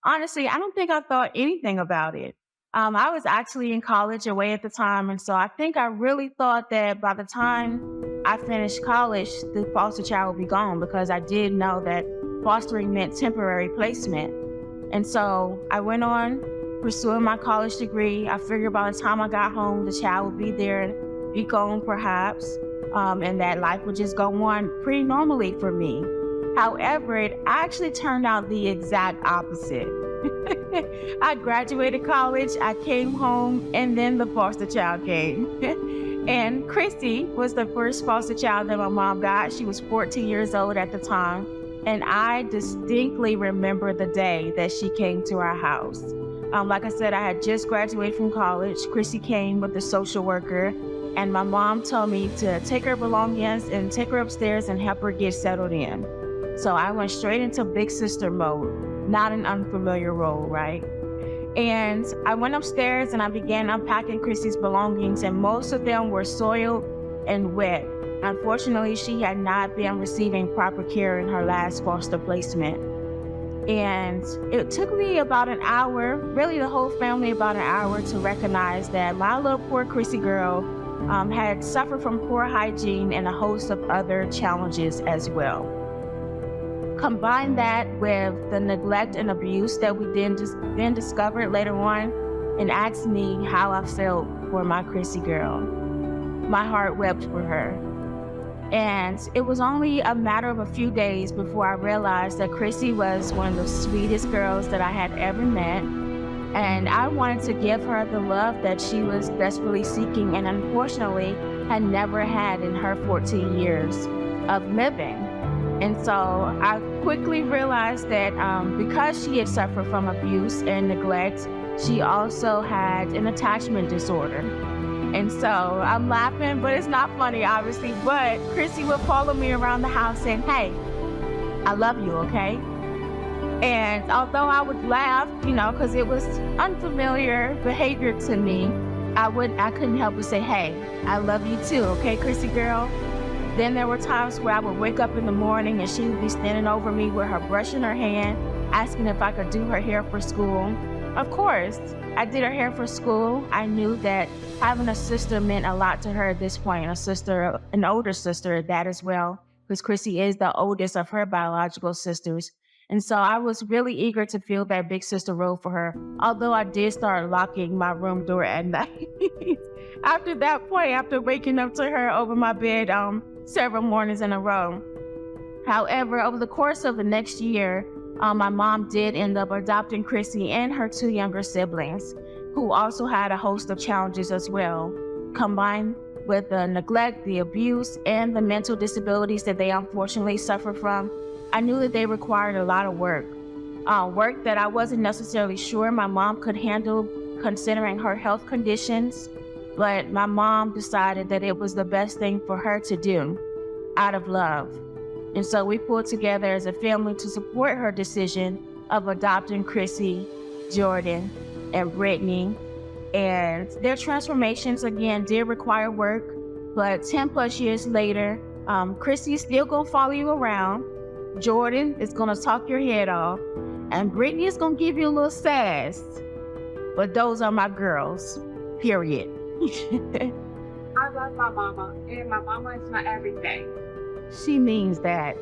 Honestly, I don't think I thought anything about it. I was actually in college away at the time, and so I think I really thought that by the time I finished college, the foster child would be gone, because I did know that fostering meant temporary placement. And so I went on pursuing my college degree. I figured by the time I got home, the child would be there, be gone perhaps, and that life would just go on pretty normally for me. However, it actually turned out the exact opposite. I graduated college, I came home, and then the foster child came. And Christy was the first foster child that my mom got. She was 14 years old at the time. And I distinctly remember the day that she came to our house. Like I said, I had just graduated from college. Christy came with the social worker, and my mom told me to take her belongings and take her upstairs and help her get settled in. So I went straight into big sister mode, not an unfamiliar role, right? And I went upstairs and I began unpacking Christy's belongings, and most of them were soiled and wet. Unfortunately, she had not been receiving proper care in her last foster placement. And it took me about an hour, really the whole family about an hour, to recognize that my little poor Chrissy girl had suffered from poor hygiene and a host of other challenges as well. Combine that with the neglect and abuse that we then discovered later on, and asked me how I felt for my Chrissy girl. My heart wept for her. And it was only a matter of a few days before I realized that Chrissy was one of the sweetest girls that I had ever met. And I wanted to give her the love that she was desperately seeking and unfortunately had never had in her 14 years of living. And so I quickly realized that because she had suffered from abuse and neglect, she also had an attachment disorder. And so I'm laughing, but it's not funny, obviously. But Chrissy would follow me around the house saying, "Hey, I love you, okay?" And although I would laugh, because it was unfamiliar behavior to me, I couldn't help but say, "Hey, I love you too, okay, Chrissy girl?" Then there were times where I would wake up in the morning and she would be standing over me with her brush in her hand, asking if I could do her hair for school. Of course, I did her hair for school. I knew that having a sister meant a lot to her at this point, an older sister at that as well, because Chrissy is the oldest of her biological sisters. And so I was really eager to fill that big sister role for her, although I did start locking my room door at night. After that point, after waking up to her over my bed several mornings in a row. However, over the course of the next year, my mom did end up adopting Chrissy and her two younger siblings, who also had a host of challenges as well, combined with the neglect, the abuse, and the mental disabilities that they unfortunately suffer from. I knew that they required a lot of work that I wasn't necessarily sure my mom could handle considering her health conditions, but my mom decided that it was the best thing for her to do out of love. And so we pulled together as a family to support her decision of adopting Chrissy, Jordan, and Brittany. And their transformations, again, did require work, but 10 plus years later, Chrissy's still gonna follow you around. Jordan is gonna talk your head off, and Brittany is gonna give you a little sass. But those are my girls, period. I love my mama, and my mama is my everything. She means that.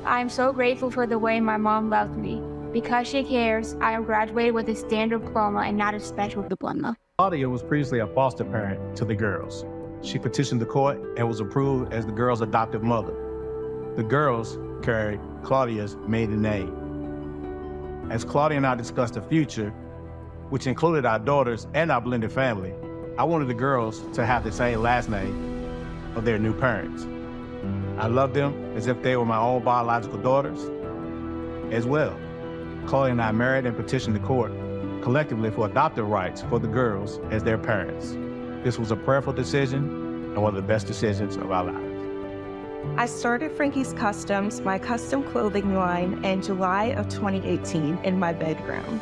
I'm so grateful for the way my mom loves me. Because she cares, I am graduated with a standard diploma and not a special diploma. Claudia was previously a foster parent to the girls. She petitioned the court and was approved as the girls' adoptive mother. The girls carried Claudia's maiden name. As Claudia and I discussed the future, which included our daughters and our blended family, I wanted the girls to have the same last name of their new parents. I loved them as if they were my own biological daughters as well. Claudia and I married and petitioned the court collectively for adoptive rights for the girls as their parents. This was a prayerful decision and one of the best decisions of our lives. I started Frankie's Customs, my custom clothing line, in July of 2018 in my bedroom.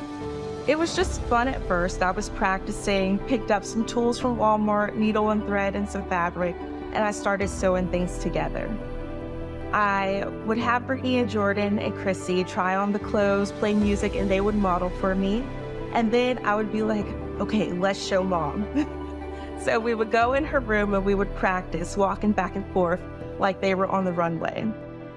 It was just fun at first. I was practicing, picked up some tools from Walmart, needle and thread and some fabric, and I started sewing things together. I would have Brittany and Jordan and Chrissy try on the clothes, play music, and they would model for me. And then I would be like, okay, let's show mom. So we would go in her room and we would practice walking back and forth like they were on the runway.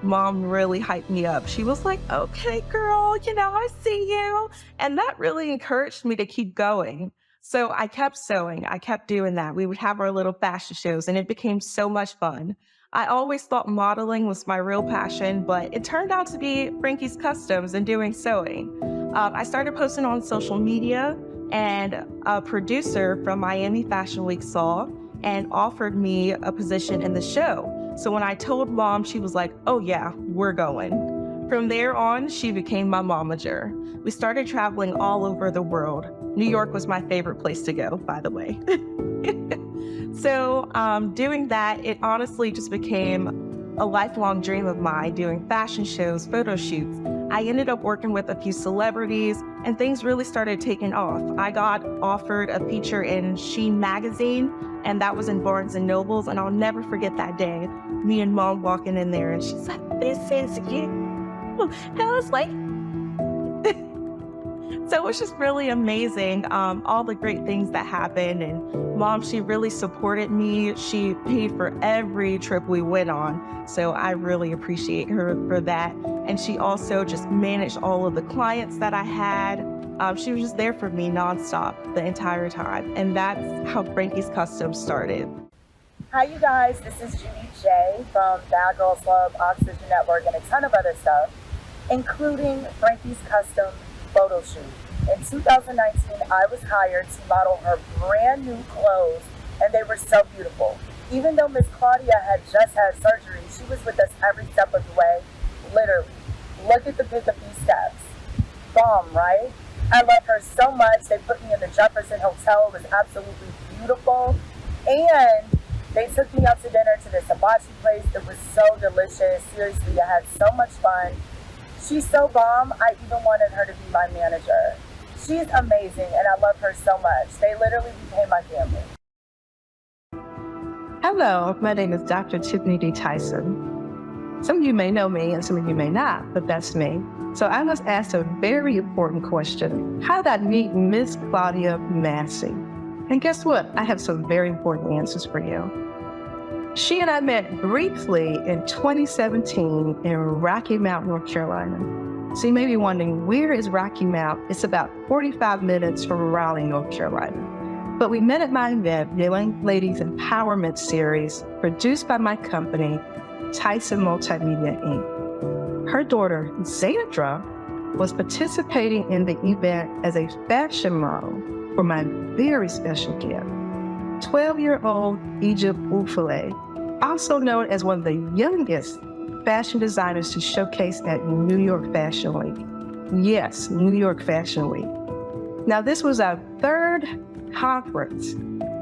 Mom really hyped me up. She was like, okay, girl, I see you. And that really encouraged me to keep going. So I kept sewing. I kept doing that. We would have our little fashion shows and it became so much fun. I always thought modeling was my real passion, but it turned out to be Frankie's Customs and doing sewing. I started posting on social media, and a producer from Miami Fashion Week saw and offered me a position in the show. So when I told Mom, she was like, "Oh yeah, we're going." From there on, she became my momager. We started traveling all over the world. New York was my favorite place to go, by the way. So doing that, it honestly just became a lifelong dream of mine, doing fashion shows, photo shoots. I ended up working with a few celebrities, and things really started taking off. I got offered a feature in Sheen magazine, and that was in Barnes & Nobles, and I'll never forget that day. Me and Mom walking in there, and she's like, "This is you." And I was like, so it was just really amazing, all the great things that happened. And Mom, she really supported me. She paid for every trip we went on. So I really appreciate her for that. And she also just managed all of the clients that I had. She was just there for me nonstop the entire time. And that's how Frankie's Customs started. Hi, you guys. This is Judy J from Bad Girls Club, Oxygen Network, and a ton of other stuff, including Frankie's Custom photo shoot. In 2019, I was hired to model her brand new clothes, and they were so beautiful. Even though Miss Claudia had just had surgery, she was with us every step of the way, literally. Look at the pick of these steps. Bomb, right? I love her so much. They put me in the Jefferson Hotel. It was absolutely beautiful. And they took me out to dinner to this hibachi place. It was so delicious. Seriously, I had so much fun. She's so bomb, I even wanted her to be my manager. She's amazing, and I love her so much. They literally became my family. Hello, my name is Dr. Tiffany D. Tyson. Some of you may know me, and some of you may not, but that's me. So I was asked a very important question. How did I meet Miss Claudia Massey? And guess what? I have some very important answers for you. She and I met briefly in 2017 in Rocky Mount, North Carolina. So you may be wondering, where is Rocky Mount? It's about 45 minutes from Raleigh, North Carolina. But we met at my event, the Young Ladies Empowerment Series, produced by my company, Tyson Multimedia, Inc. Her daughter, Zandra, was participating in the event as a fashion model for my very special gift. 12-year-old Egypt Ufale, also known as one of the youngest fashion designers to showcase at New York Fashion Week. Yes, New York Fashion Week. Now, this was our third conference,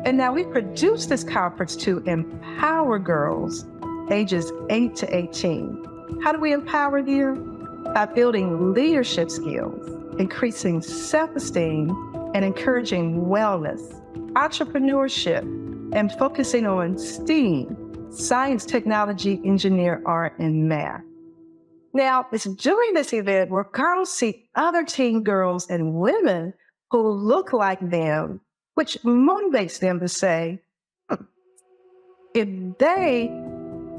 and now we produced this conference to empower girls ages 8 to 18. How do we empower them? By building leadership skills, increasing self-esteem, and encouraging wellness, entrepreneurship, and focusing on STEAM, science, technology, engineer, art, and math. Now, it's during this event where girls see other teen girls and women who look like them, which motivates them to say, if they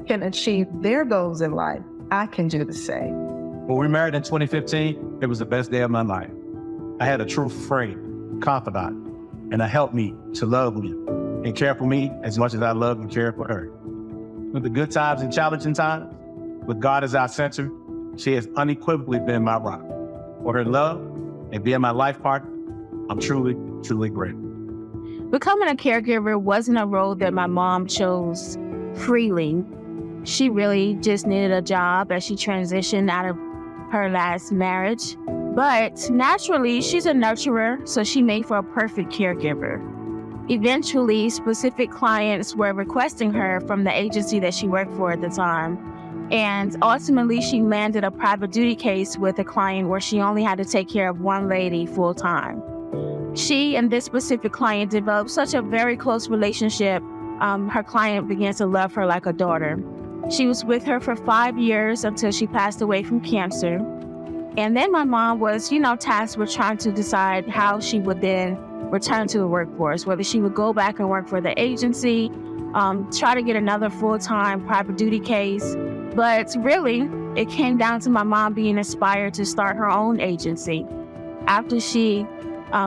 can achieve their goals in life, I can do the same. When we married in 2015, it was the best day of my life. I had a true friend, confidant, and a helpmeet to love me and care for me as much as I love and care for her. With the good times and challenging times, with God as our center, she has unequivocally been my rock. For her love and being my life partner, I'm truly, truly grateful. Becoming a caregiver wasn't a role that my mom chose freely. She really just needed a job as she transitioned out of her last marriage. But naturally, she's a nurturer, so she made for a perfect caregiver. Eventually, specific clients were requesting her from the agency that she worked for at the time. And ultimately, she landed a private duty case with a client where she only had to take care of one lady full time. She and this specific client developed such a very close relationship. Her client began to love her like a daughter. She was with her for 5 years until she passed away from cancer. And then my mom was, tasked with trying to decide how she would then return to the workforce, whether she would go back and work for the agency, try to get another full-time private duty case. But really, it came down to my mom being inspired to start her own agency. After she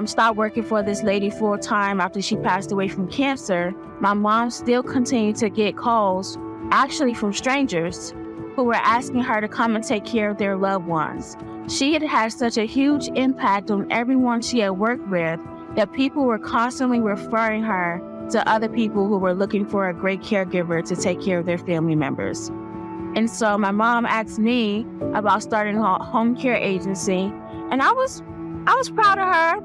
stopped working for this lady full-time after she passed away from cancer, my mom still continued to get calls actually from strangers who were asking her to come and take care of their loved ones. She had had such a huge impact on everyone she had worked with that people were constantly referring her to other people who were looking for a great caregiver to take care of their family members. And so my mom asked me about starting a home care agency, and I was proud of her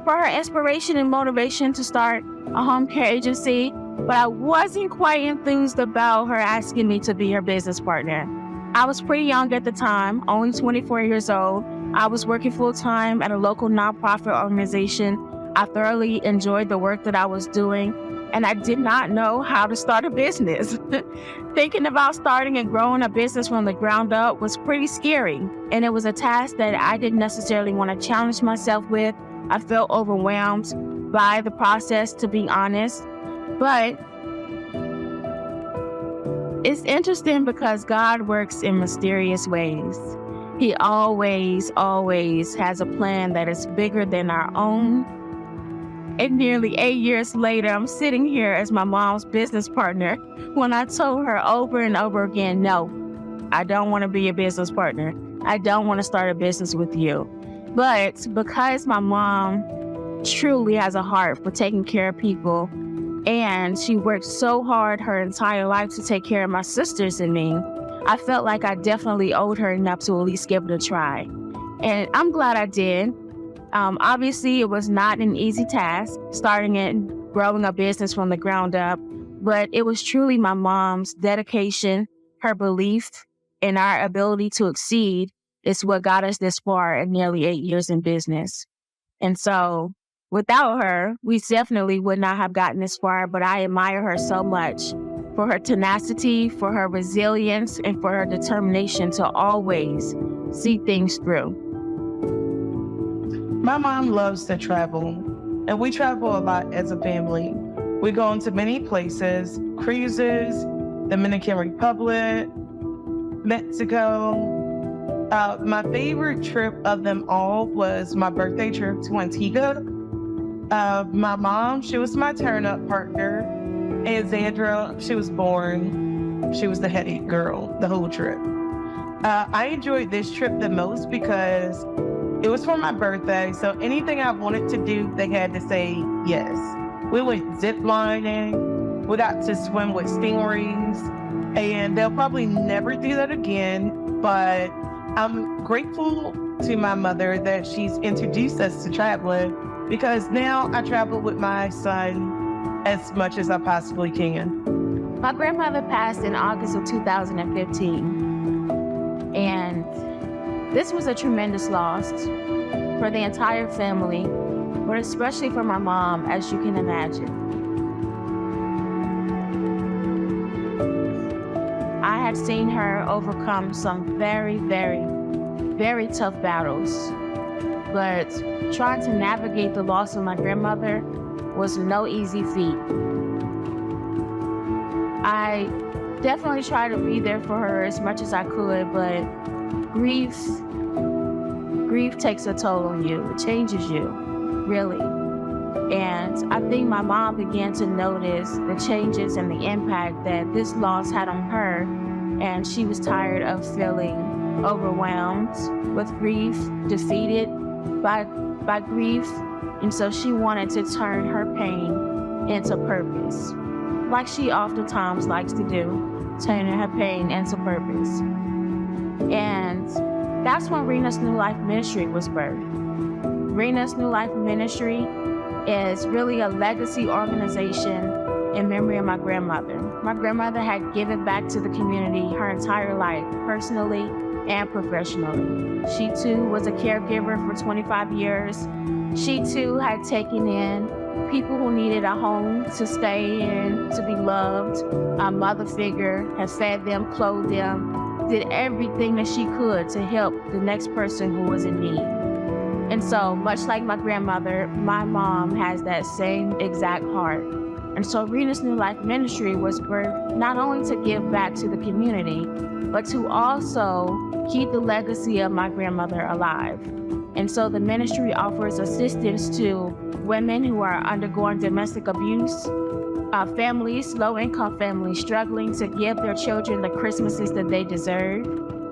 for her inspiration and motivation to start a home care agency, but I wasn't quite enthused about her asking me to be her business partner. I was pretty young at the time, only 24 years old. I was working full-time at a local nonprofit organization. I thoroughly enjoyed the work that I was doing, and I did not know how to start a business. Thinking about starting and growing a business from the ground up was pretty scary, and it was a task that I didn't necessarily want to challenge myself with. I felt overwhelmed by the process, to be honest, but it's interesting because God works in mysterious ways. He always has a plan that is bigger than our own. And nearly 8 years later, I'm sitting here as my mom's business partner when I told her over and over again, no, I don't want to be a business partner. I don't want to start a business with you. But because my mom truly has a heart for taking care of people, and she worked so hard her entire life to take care of my sisters and me, I felt like I definitely owed her enough to at least give it a try. And I'm glad I did. Obviously, it was not an easy task, starting and growing a business from the ground up, but it was truly my mom's dedication, her belief in our ability to exceed is what got us this far in nearly 8 years in business. And so without her, we definitely would not have gotten this far, but I admire her so much for her tenacity, for her resilience, and for her determination to always see things through. My mom loves to travel, and we travel a lot as a family. We go into many places, cruises, Dominican Republic, Mexico. My favorite trip of them all was my birthday trip to Antigua. My mom, she was my turn-up partner, and Zandra, she was born. She was the head girl the whole trip. I enjoyed this trip the most because it was for my birthday, so anything I wanted to do, they had to say yes. We went zip lining, we got to swim with stingrays, and they'll probably never do that again, but I'm grateful to my mother that she's introduced us to traveling, because now I travel with my son as much as I possibly can. My grandmother passed in August of 2015, and this was a tremendous loss for the entire family, but especially for my mom, as you can imagine. I had seen her overcome some very, very, very tough battles, but trying to navigate the loss of my grandmother was no easy feat. I definitely tried to be there for her as much as I could, but grief takes a toll on you. It changes you, really. And I think my mom began to notice the changes and the impact that this loss had on her, and she was tired of feeling overwhelmed with grief, defeated by grief, and so she wanted to turn her pain into purpose, like she oftentimes likes to do, turning her pain into purpose. And that's when Rena's New Life Ministry was birthed. Rena's New Life Ministry is really a legacy organization in memory of my grandmother. My grandmother had given back to the community her entire life, personally and professionally. She too was a caregiver for 25 years. She too had taken in people who needed a home to stay in, to be loved. A mother figure, had fed them, clothed them, did everything that she could to help the next person who was in need. And so, much like my grandmother, my mom has that same exact heart. And so Rena's New Life Ministry was birthed not only to give back to the community, but to also keep the legacy of my grandmother alive. And so the ministry offers assistance to women who are undergoing domestic abuse, families, low-income families struggling to give their children the Christmases that they deserve.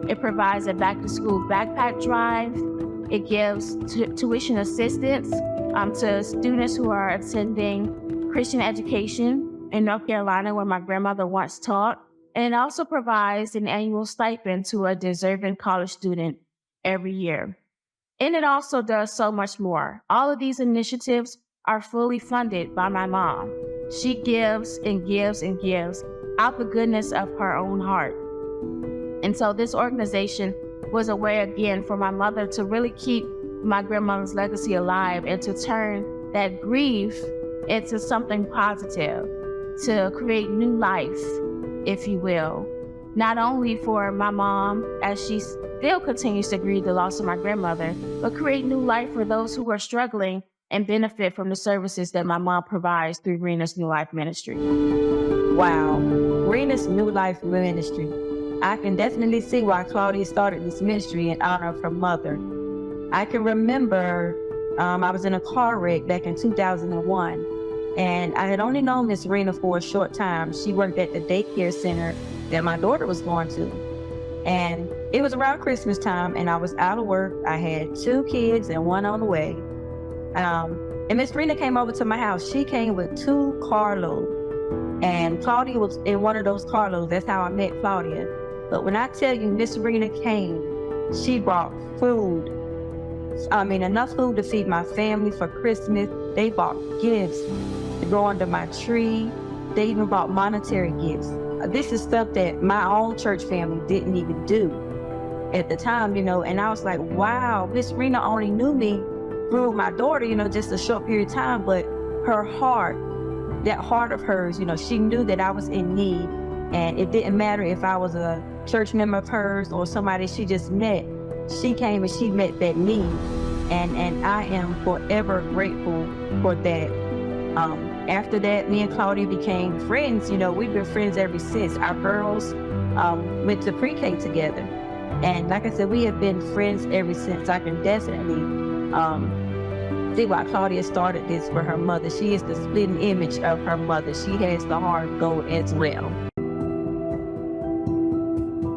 It provides a back-to-school backpack drive. It gives tuition assistance to students who are attending Christian education in North Carolina, where my grandmother once taught. And it also provides an annual stipend to a deserving college student every year. And it also does so much more. All of these initiatives are fully funded by my mom. She gives and gives and gives out the goodness of her own heart. And so this organization was a way again for my mother to really keep my grandmother's legacy alive and to turn that grief into something positive, to create new life, if you will. Not only for my mom, as she still continues to grieve the loss of my grandmother, but create new life for those who are struggling and benefit from the services that my mom provides through Rena's New Life Ministry. Wow, Rena's New Life Ministry. I can definitely see why Claudia started this ministry in honor of her mother. I can remember I was in a car wreck back in 2001, and I had only known Miss Rena for a short time. She worked at the daycare center that my daughter was going to. And it was around Christmas time, and I was out of work. I had 2 kids and 1 on the way. And Miss Rena came over to my house. She came with 2 carloads, and Claudia was in one of those carloads. That's how I met Claudia. But when I tell you Miss Rena came, she brought food. Enough food to feed my family for Christmas. They bought gifts to go under my tree. They even bought monetary gifts. This is stuff that my own church family didn't even do at the time, and I was like, wow, Miss Rena only knew me through my daughter, just a short period of time, but her heart, that heart of hers, she knew that I was in need, and it didn't matter if I was a church member of hers or somebody she just met. She came and she met that need, and I am forever grateful for that. After that, me and Claudia became friends. We've been friends ever since. Our girls went to pre-K together. And like I said, we have been friends ever since. I can definitely see why Claudia started this for her mother. She is the splitting image of her mother. She has the heart of gold as well.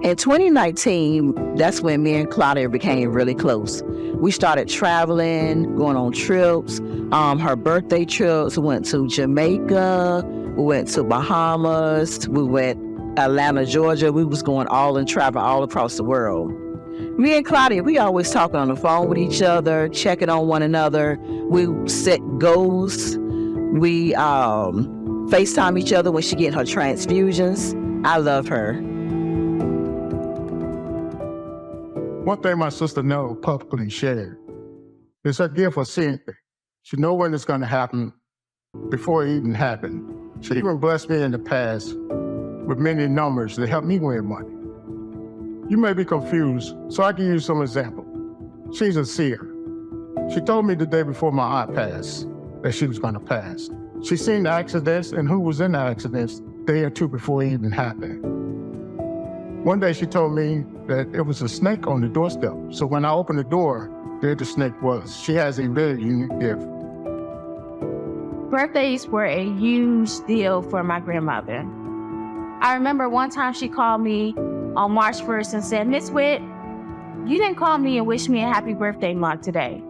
In 2019, that's when me and Claudia became really close. We started traveling, going on trips. Her birthday trips, we went to Jamaica, we went to Bahamas, we went Atlanta, Georgia. We was going all and travel all across the world. Me and Claudia, we always talking on the phone with each other, checking on one another. We set goals. We FaceTime each other when she get her transfusions. I love her. One thing my sister knows publicly shared is her gift of seeing things. She knows when it's going to happen before it even happened. She even blessed me in the past with many numbers that help me win money. You may be confused, so I can use some example. She's a seer. She told me the day before my aunt passed that she was going to pass. She seen the accidents and who was in the accidents a day or 2 before it even happened. One day she told me that it was a snake on the doorstep. So when I opened the door, there the snake was. She has a very unique gift. Birthdays were a huge deal for my grandmother. I remember one time she called me on March 1st and said, Miss Witt, you didn't call me and wish me a happy birthday month today.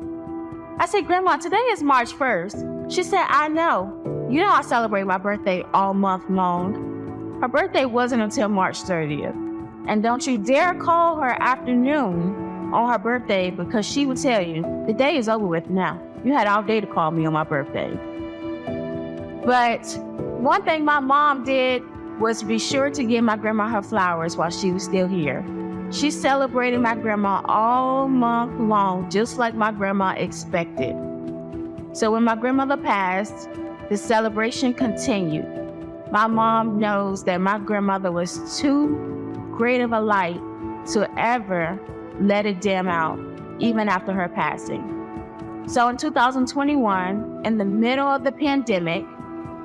I said, Grandma, today is March 1st. She said, I know. You know I celebrate my birthday all month long. Her birthday wasn't until March 30th. And don't you dare call her afternoon on her birthday, because she would tell you, the day is over with now. You had all day to call me on my birthday. But one thing my mom did was be sure to give my grandma her flowers while she was still here. She celebrated my grandma all month long, just like my grandma expected. So when my grandmother passed, the celebration continued. My mom knows that my grandmother was too great of a light to ever let it dim out, even after her passing. So in 2021, in the middle of the pandemic,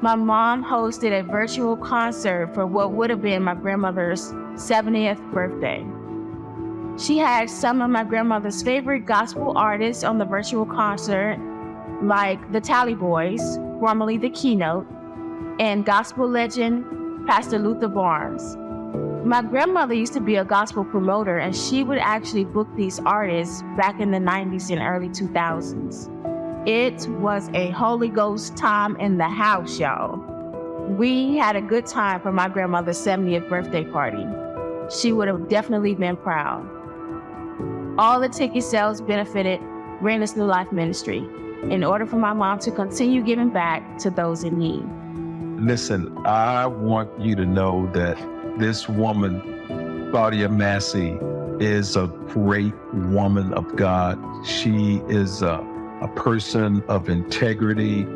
my mom hosted a virtual concert for what would have been my grandmother's 70th birthday. She had some of my grandmother's favorite gospel artists on the virtual concert, like the Tally Boys, formerly the Keynote, and gospel legend Pastor Luther Barnes. My grandmother used to be a gospel promoter, and she would actually book these artists back in the 90s and early 2000s. It was a Holy Ghost time in the house, y'all. We had a good time for my grandmother's 70th birthday party. She would have definitely been proud. All the ticket sales benefited Raina's New Life Ministry in order for my mom to continue giving back to those in need. Listen, I want you to know that this woman, Claudia Massey, is a great woman of God. She is a person of integrity.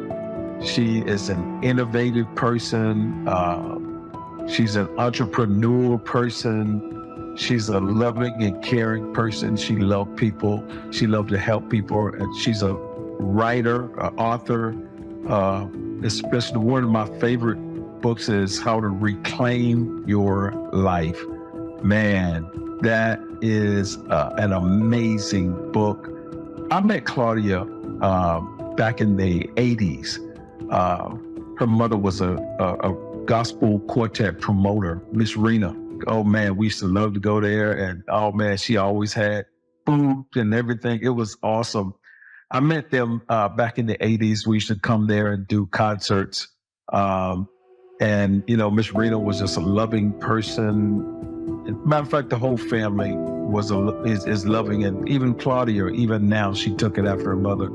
She is an innovative person. She's an entrepreneurial person. She's a loving and caring person. She loves people. She loves to help people. And she's a writer, an author. Especially one of my favorite books is How to Reclaim Your Life. Man, that is an amazing book. I met Claudia back in the 80s. Her mother was a gospel quartet promoter, Miss Rena. Oh man, we used to love to go there, and oh man, she always had food and everything. It was awesome. I met them back in the 80s. We used to come there and do concerts. And, you know, Miss Rena was just a loving person. Matter of fact, the whole family is loving. And even Claudia, even now, she took it after her mother.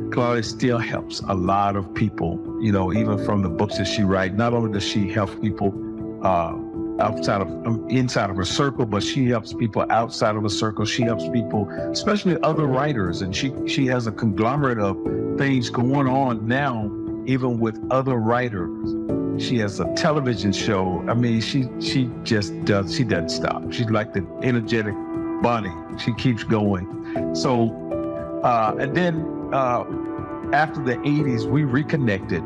Claudia still helps a lot of people, you know, even from the books that she writes. Not only does she help people inside of her circle, but she helps people outside of the circle. She helps people, especially other writers, and she has a conglomerate of things going on now, even with other writers. She has a television show. I mean, she doesn't stop. She's like the energetic bunny. She keeps going. So, and then after the 80s, we reconnected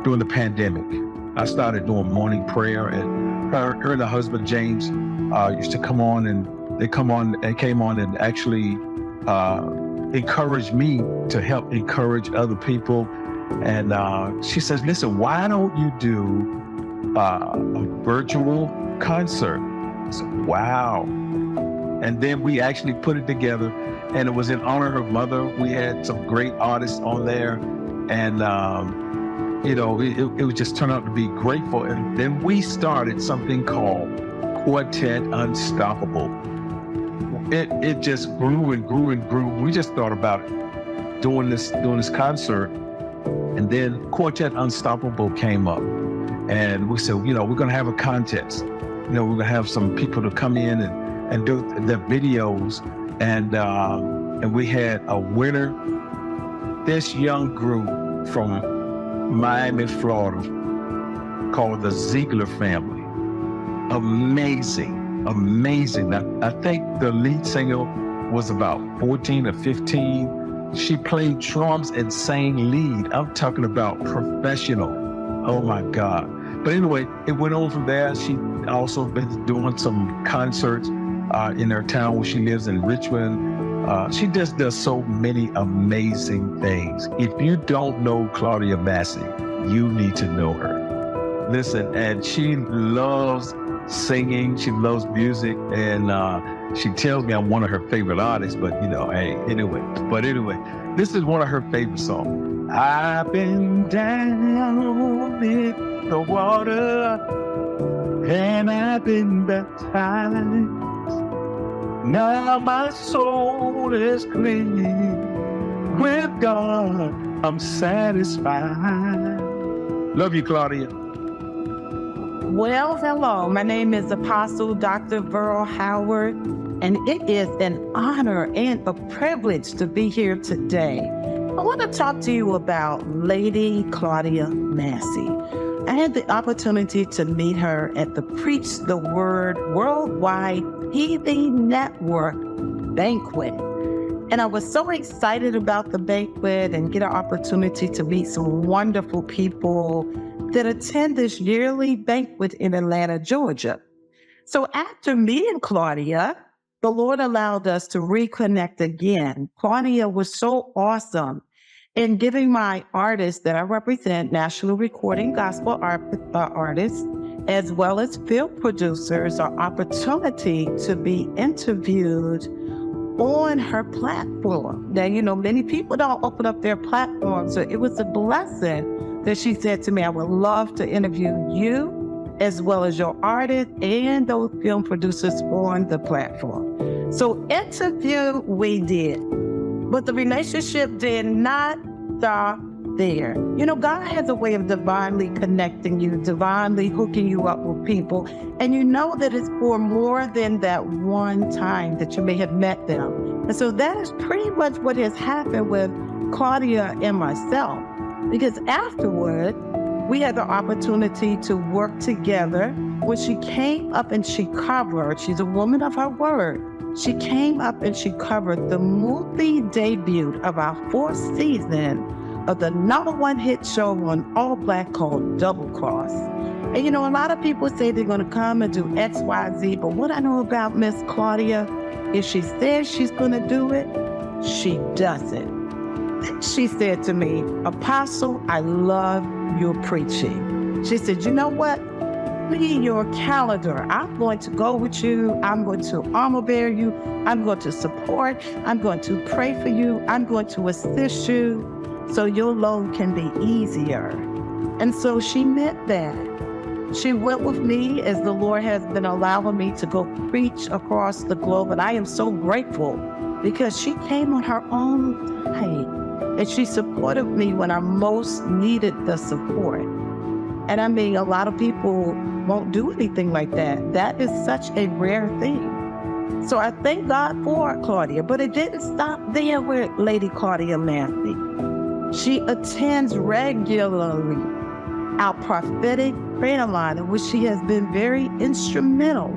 during the pandemic. I started doing morning prayer, and her and her husband James used to come on, and they came on and actually encouraged me to help encourage other people. And she says, "Listen, why don't you do a virtual concert?" I said, "Wow!" And then we actually put it together, and it was in honor of her mother. We had some great artists on there, and you know, it would just turn out to be grateful. And then we started something called Quartet Unstoppable. It just grew and grew and grew. We just thought about doing this concert, and then Quartet Unstoppable came up, and we said, you know, we're gonna have a contest. You know, we're gonna have some people to come in and do the videos, and we had a winner. This young group from Miami, Florida, called the Ziegler family. Amazing, amazing. I think the lead singer was about 14 or 15. She played drums and sang lead. I'm talking about professional. Oh my God. But anyway, it went on from there. She also been doing some concerts in her town where she lives in Richmond. She just does so many amazing things. If you don't know Claudia Massey, you need to know her. Listen, and she loves singing, she loves music, and she tells me I'm one of her favorite artists, but you know, hey, anyway, this is one of her favorite songs. I've been down in the water, and I've been baptized. Now my soul is clean. With God, I'm satisfied. Love you, Claudia. Well, hello. My name is Apostle Dr. Verl Howard, and it is an honor and a privilege to be here today. I want to talk to you about Lady Claudia Massey. I had the opportunity to meet her at the Preach the Word Worldwide Healing Network banquet. And I was so excited about the banquet and get an opportunity to meet some wonderful people that attend this yearly banquet in Atlanta, Georgia. So after meeting Claudia, the Lord allowed us to reconnect again. Claudia was so awesome in giving my artists that I represent, national recording gospel artists, as well as film producers, an opportunity to be interviewed on her platform. Now, you know, many people don't open up their platform, so it was a blessing that she said to me, I would love to interview you as well as your artists and those film producers on the platform. So interview we did, but the relationship did not stop there. You know, God has a way of divinely connecting you, divinely hooking you up with people, and you know that it's for more than that one time that you may have met them. And so that is pretty much what has happened with Claudia and myself, because afterward, we had the opportunity to work together. When she came up and she covered, she's a woman of her word, she came up and she covered the movie debut of our 4th season of the #1 hit show on All Black called Double Cross. And you know, a lot of people say they're gonna come and do X, Y, Z, but what I know about Miss Claudia, if she says she's gonna do it, she does it. She said to me, Apostle, I love your preaching. She said, you know what? Me your calendar. I'm going to go with you. I'm going to armor bear you. I'm going to support. I'm going to pray for you. I'm going to assist you so your load can be easier. And so she meant that. She went with me as the Lord has been allowing me to go preach across the globe. And I am so grateful because she came on her own time. And she supported me when I most needed the support. And I mean, a lot of people won't do anything like that. That is such a rare thing. So I thank God for Claudia, but it didn't stop there with Lady Claudia Massey. She attends regularly our prophetic prayer line, in which she has been very instrumental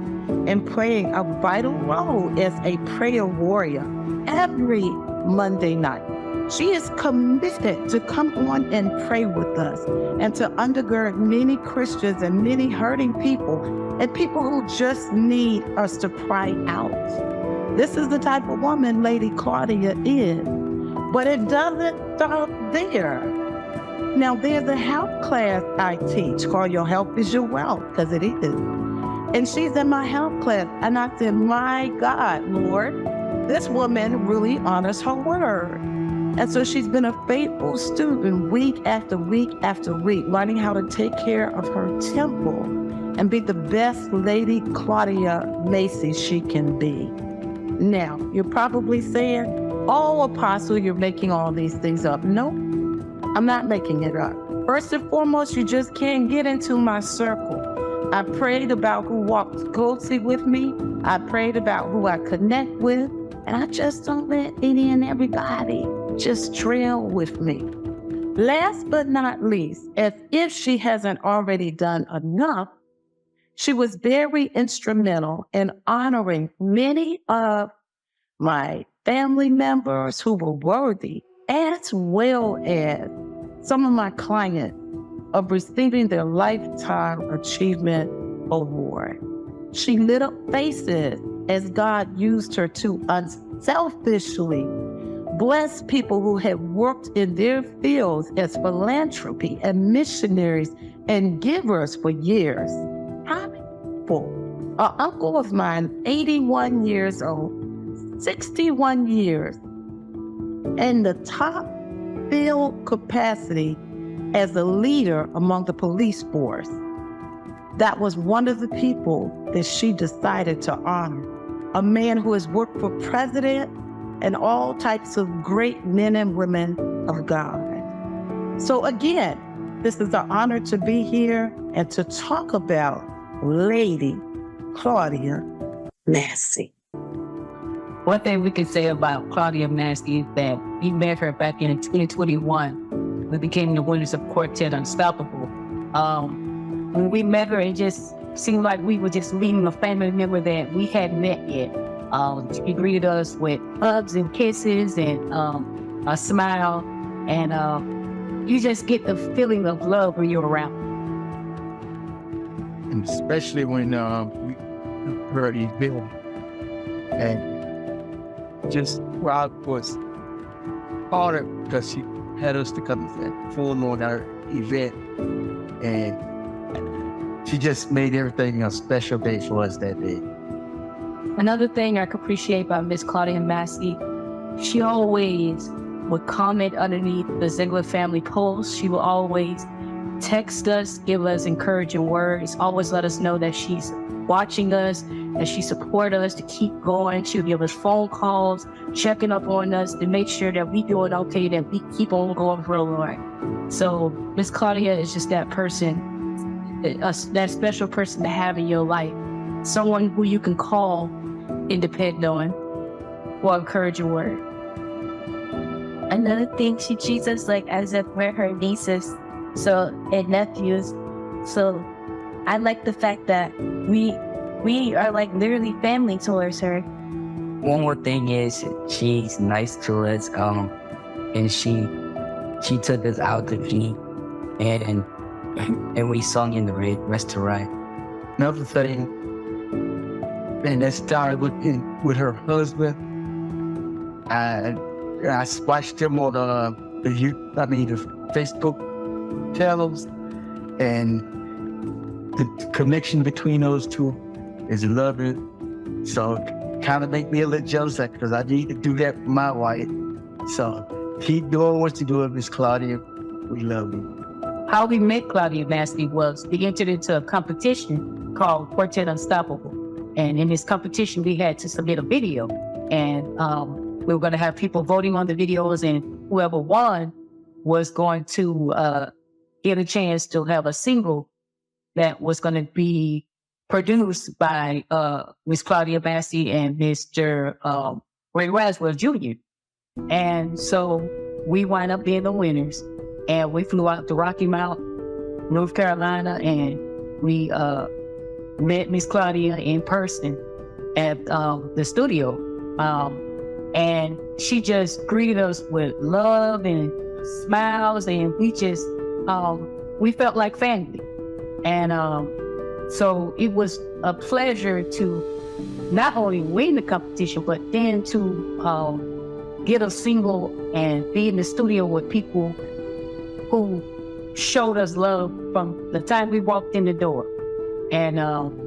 in playing a vital role as a prayer warrior every Monday night. She is committed to come on and pray with us and to undergird many Christians and many hurting people and people who just need us to cry out. This is the type of woman Lady Claudia is. But it doesn't stop there. Now, there's a health class I teach called Your Health is Your Wealth, because it is. And she's in my health class. And I said, my God, Lord, this woman really honors her word. And so she's been a faithful student week after week after week, learning how to take care of her temple and be the best Lady Claudia Massey she can be. Now, you're probably saying, oh, Apostle, you're making all these things up. No, I'm not making it up. First and foremost, you just can't get into my circle. I prayed about who walks closely with me. I prayed about who I connect with. And I just don't let any and everybody just trail with me. Last but not least, as if she hasn't already done enough, she was very instrumental in honoring many of my family members who were worthy, as well as some of my clients, of receiving their Lifetime Achievement Award. She lit up faces as God used her to unselfishly bless people who had worked in their fields as philanthropy and missionaries and givers for years. How many people? An uncle of mine, 81 years old, 61 years, and the top field capacity as a leader among the police force. That was one of the people that she decided to honor. A man who has worked for president and all types of great men and women of God. So again, this is an honor to be here and to talk about Lady Claudia Massey. One thing we can say about Claudia Massey is that we met her back in 2021. We became the winners of Quartet Unstoppable. When we met her, it just seemed like we were just meeting a family member that we hadn't met yet. She greeted us with hugs and kisses and a smile, and you just get the feeling of love when you're around. And especially when we heard these bills. And just Rob was honored because she had us to come and perform on our event. And she just made everything a special day for us that day. Another thing I could appreciate about Miss Claudia Massey, she always would comment underneath the Ziegler family post. She will always text us, give us encouraging words, always let us know that she's watching us, that she supports us to keep going. She'll give us phone calls, checking up on us to make sure that we doing okay, that we keep on going for the Lord. So Miss Claudia is just that person, that special person to have in your life, someone who you can call and depend on for encouraging word. Another thing, she treats us like as if we're her nieces and nephews. So I like the fact that we are like literally family towards her. One more thing is she's nice to us, and she took us out to eat, and we sung in the restaurant. Another thing, and that started with her husband. I watched him on the Facebook channels, and the connection between those two is loving. So kind of make me a little jealous because I need to do that for my wife. So keep doing what you're doing, Miss Claudia. We love you. How we met Claudia Massey was we entered into a competition called Quartet Unstoppable. And in this competition, we had to submit a video. And we were going to have people voting on the videos, and whoever won was going to get a chance to have a single that was going to be produced by Miss Claudia Massey and Mr. Ray Raswell Jr. And so we wound up being the winners. And we flew out to Rocky Mount, North Carolina, and we met Miss Claudia in person at the studio. And she just greeted us with love and smiles, and we just, we felt like family. And so it was a pleasure to not only win the competition, but then to get a single and be in the studio with people who showed us love from the time we walked in the door. And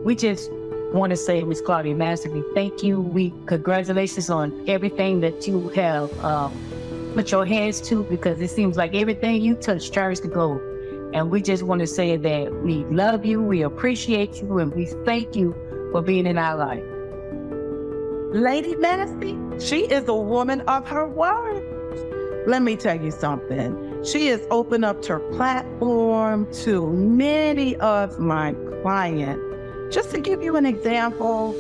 we just want to say, Miss Claudia Massey, thank you. Congratulations on everything that you have put your hands to, because it seems like everything you touch turns to gold. And we just want to say that we love you, we appreciate you, and we thank you for being in our life. Lady Massey, she is a woman of her word. Let me tell you something. She has opened up her platform to many of my clients. Just to give you an example,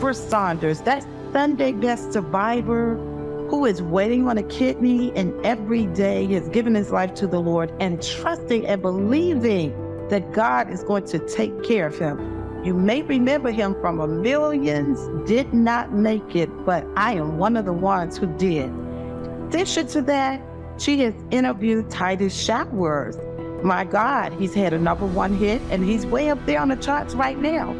for Saunders, that Sunday best survivor who is waiting on a kidney and every day has given his life to the Lord and trusting and believing that God is going to take care of him. You may remember him from a millions, did not make it, but I am one of the ones who did. In addition to that, she has interviewed Titus Showers. My God, he's had a #1 hit, and he's way up there on the charts right now.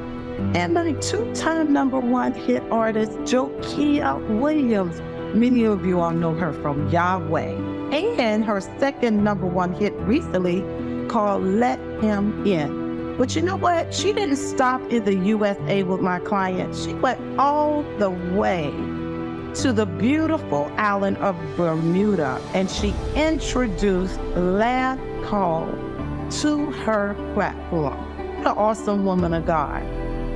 And my 2-time #1 hit artist, Jokia Williams. Many of you all know her from Yahweh. And her second #1 hit recently called Let Him In. But you know what? She didn't stop in the USA with my client. She went all the way to the beautiful island of Bermuda, and she introduced Last Call to her platform. What an awesome woman of God.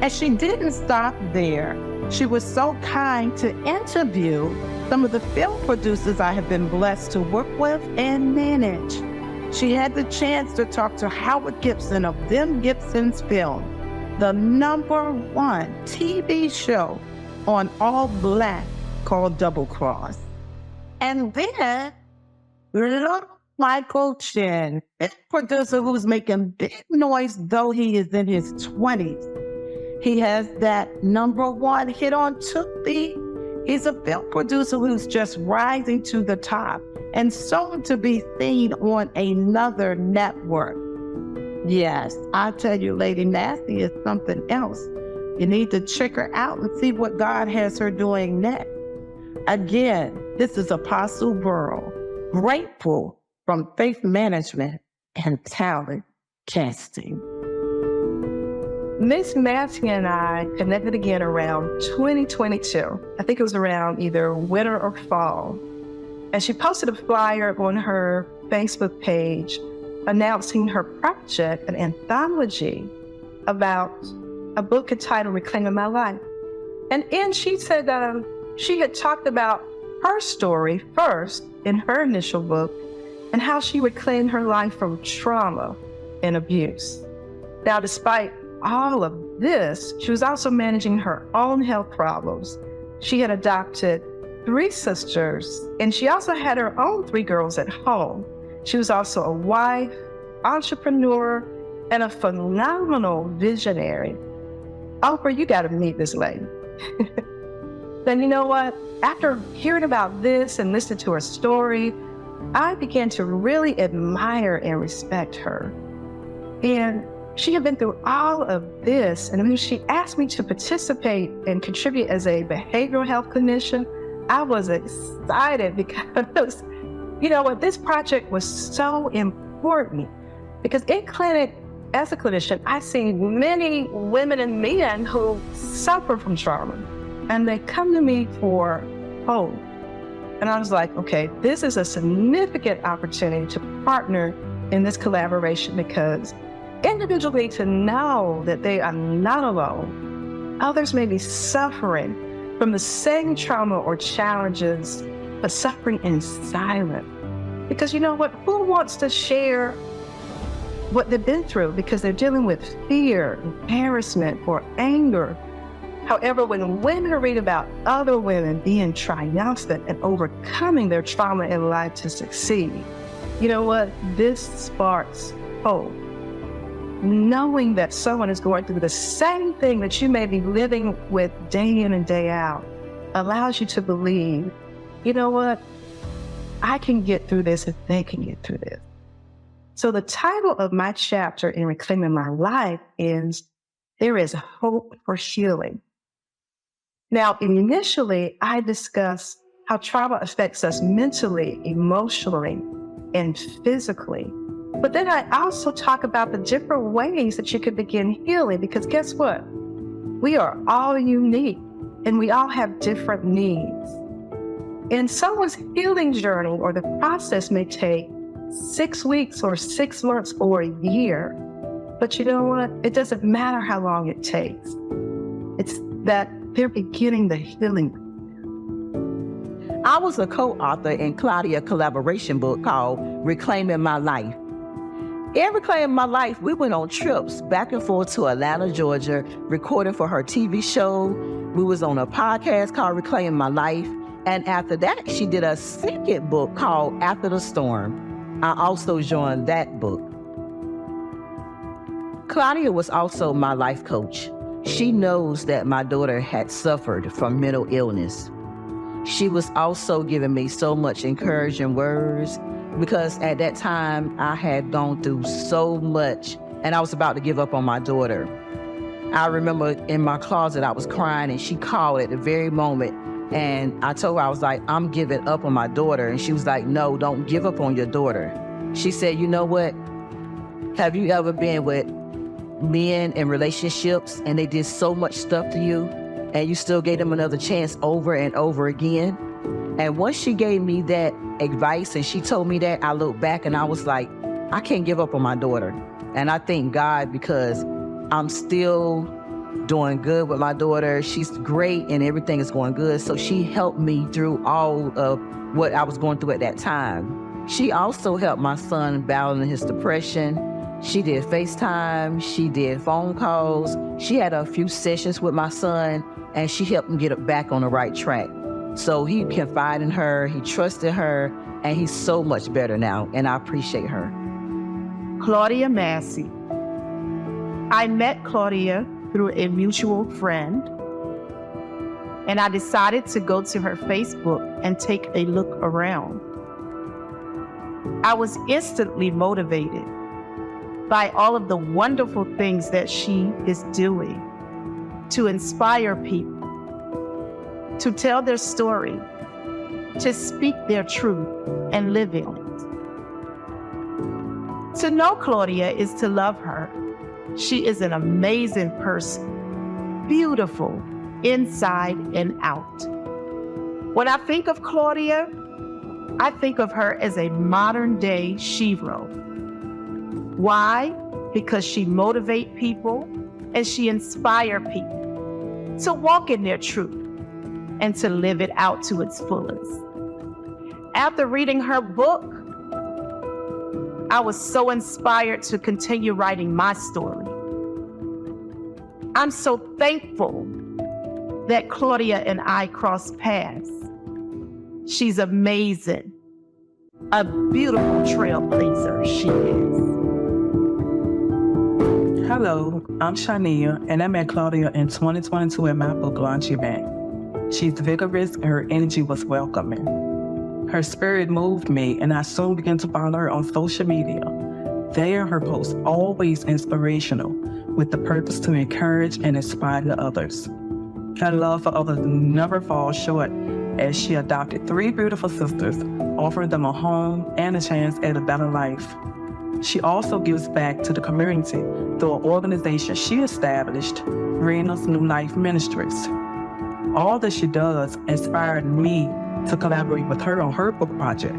And she didn't stop there. She was so kind to interview some of the film producers I have been blessed to work with and manage. She had the chance to talk to Howard Gibson of Them Gibson's Film, the #1 TV show on All Black called Double Cross. And then, little Michael Chin, a producer who's making big noise though he is in his 20s. He has that #1 hit on Tubi. He's a film producer who's just rising to the top and soon to be seen on another network. Yes, I tell you, Lady Massey is something else. You need to check her out and see what God has her doing next. Again, this is Apostle Burl, grateful from Faith Management and Talent Casting. Miss Massey and I connected again around 2022. I think it was around either winter or fall. And she posted a flyer on her Facebook page announcing her project, an anthology about a book entitled Reclaiming My Life. And she said that she had talked about her story first in her initial book and how she reclaimed her life from trauma and abuse. Now, despite all of this, she was also managing her own health problems. She had adopted 3 sisters, and she also had her own 3 girls at home. She was also a wife, entrepreneur, and a phenomenal visionary. Oprah, you got to meet this lady. Then you know what? After hearing about this and listening to her story, I began to really admire and respect her. And she had been through all of this, and when she asked me to participate and contribute as a behavioral health clinician, I was excited because, you know what, this project was so important. Because in clinic, as a clinician, I see many women and men who suffer from trauma, and they come to me for hope. And I was like, okay, this is a significant opportunity to partner in this collaboration, because individuals need to know that they are not alone. Others may be suffering from the same trauma or challenges, but suffering in silence. Because you know what? Who wants to share what they've been through? Because they're dealing with fear, embarrassment, or anger. However, when women read about other women being triumphant and overcoming their trauma in life to succeed, you know what? This sparks hope. Knowing that someone is going through the same thing that you may be living with day in and day out allows you to believe, you know what? I can get through this if they can get through this. So the title of my chapter in Reclaiming My Life is There is Hope for Healing. Now, initially, I discussed how trauma affects us mentally, emotionally, and physically. But then I also talk about the different ways that you can begin healing, because guess what? We are all unique and we all have different needs. And someone's healing journey or the process may take 6 weeks or 6 months or a year. But you know what? It doesn't matter how long it takes. It's that they're beginning the healing. I was a co-author in Claudia's collaboration book called Reclaiming My Life. In Reclaiming My Life, we went on trips back and forth to Atlanta, Georgia, recording for her TV show. We was on a podcast called Reclaiming My Life. And after that, she did a second book called After the Storm. I also joined that book. Claudia was also my life coach. She knows that my daughter had suffered from mental illness. She was also giving me so much encouraging words, because at that time I had gone through so much and I was about to give up on my daughter. I remember in my closet I was crying, and she called at the very moment, and I told her, I was like, I'm giving up on my daughter. And she was like, no, don't give up on your daughter. She said, you know what? Have you ever been with men in relationships and they did so much stuff to you and you still gave them another chance over and over again? And once she gave me that advice and she told me that, I looked back and I was like, I can't give up on my daughter. And I thank God, because I'm still doing good with my daughter. She's great and everything is going good. So she helped me through all of what I was going through at that time. She also helped my son battling his depression. She did FaceTime, she did phone calls. She had a few sessions with my son, and she helped him get back on the right track. So he confided in her, he trusted her, and he's so much better now, and I appreciate her. Claudia Massey. I met Claudia through a mutual friend, and I decided to go to her Facebook and take a look around. I was instantly motivated by all of the wonderful things that she is doing. to inspire people, to tell their story, to speak their truth and live in it. To know Claudia is to love her. She is an amazing person, beautiful inside and out. When I think of Claudia, I think of her as a modern-day Shiro. Why? Because she motivates people and she inspires people to walk in their truth and to live it out to its fullest. After reading her book, I was so inspired to continue writing my story. I'm so thankful that Claudia and I crossed paths. She's amazing, a beautiful trailblazer she is. Hello, I'm Shani, and I met Claudia in 2022 at my book launch event. She's vigorous and her energy was welcoming. Her spirit moved me, and I soon began to follow her on social media. There, her posts always inspirational, with the purpose to encourage and inspire others. Her love for others never falls short, as she adopted 3 beautiful sisters, offering them a home and a chance at a better life. She also gives back to the community through an organization she established, Rena's New Life Ministries. All that she does inspired me to collaborate with her on her book project,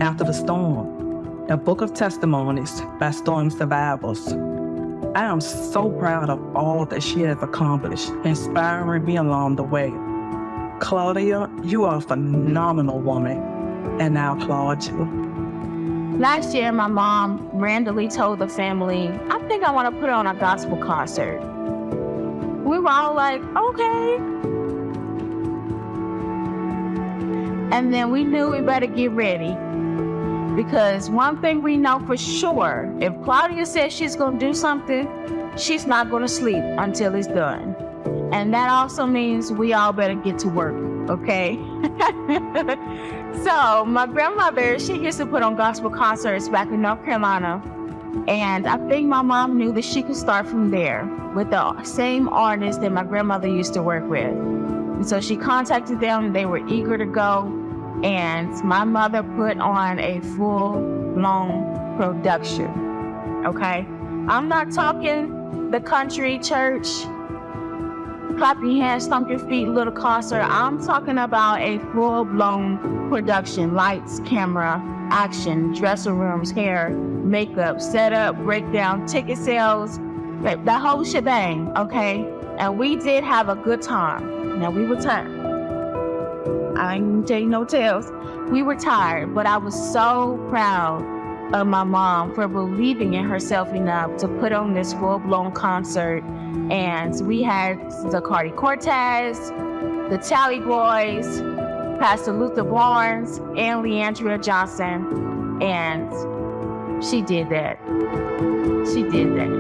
After the Storm, a book of testimonies by storm survivors. I am so proud of all that she has accomplished, inspiring me along the way. Claudia, you are a phenomenal woman, and I applaud you. Last year, my mom randomly told the family, I think I want to put on a gospel concert. We were all like, okay. And then we knew we better get ready. Because one thing we know for sure, if Claudia says she's going to do something, she's not going to sleep until it's done. And that also means we all better get to work, okay? So my grandmother, she used to put on gospel concerts back in North Carolina. And I think my mom knew that she could start from there with the same artists that my grandmother used to work with. And so she contacted them, and they were eager to go. And my mother put on a full-blown production, okay? I'm not talking the country church, clap your hands, stomp your feet, little concert. I'm talking about a full-blown production, lights, camera, action, dressing rooms, hair, makeup, setup, breakdown, ticket sales, the whole shebang, okay? And we did have a good time. Now, we were tired. I ain't gonna tell you no tales. We were tired, but I was so proud of my mom for believing in herself enough to put on this full-blown concert. And we had the Cardi Cortez, the Tally Boys, Pastor Luther Barnes, and Leandria Johnson. And she did that. She did that.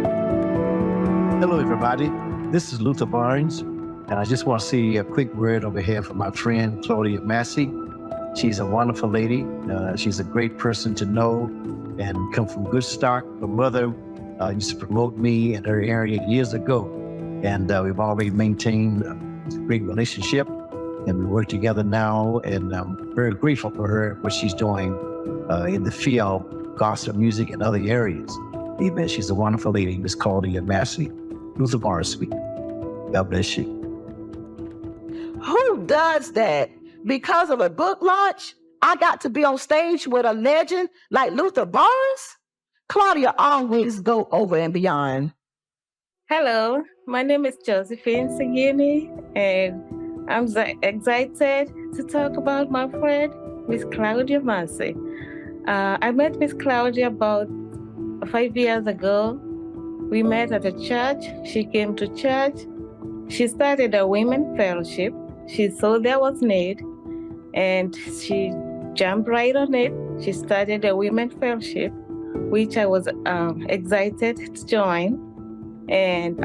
Hello, everybody. This is Luther Barnes. And I just want to say a quick word on behalf of my friend, Claudia Massey. She's a wonderful lady. She's a great person to know and come from good stock. Her mother used to promote me in her area years ago. And we've already maintained a great relationship. And we work together now. And I'm very grateful for her, what she's doing in the field, gospel music and other areas. Amen. She's a wonderful lady, Miss Claudia Massey. Luther Barnes. God bless you. Who does that? Because of a book launch, I got to be on stage with a legend like Luther Barnes? Claudia always go over and beyond. Hello, my name is Josephine Sagini, and I'm excited to talk about my friend, Miss Claudia Massey. I met Miss Claudia about 5 years ago. We met at a church. She came to church. She started a women fellowship. She saw there was need, and she jumped right on it. She started a women fellowship, which I was excited to join. And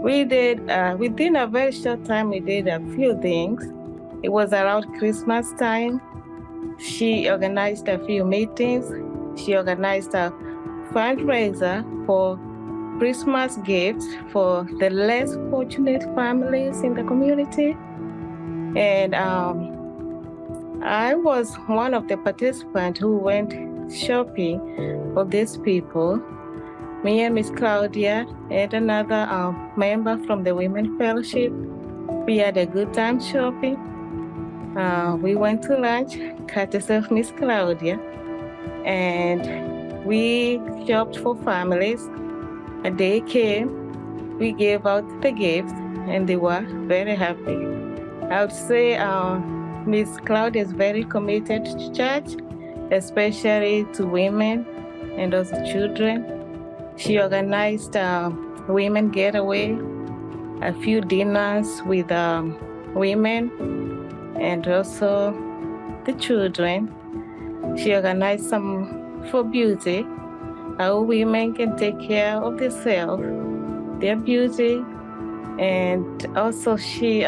we did, within a very short time, we did a few things. It was around Christmas time. She organized a few meetings. She organized a fundraiser for Christmas gifts for the less fortunate families in the community. And I was one of the participants who went shopping for these people. Me and Miss Claudia and another member from the Women Fellowship, we had a good time shopping. We went to lunch, courtesy of Miss Claudia, and we shopped for families. A day came, we gave out the gifts, and they were very happy. I would say Miss Claudia is very committed to church, especially to women and also children. She organized women getaway, a few dinners with women and also the children. She organized some for beauty, how women can take care of themselves, their beauty, and also she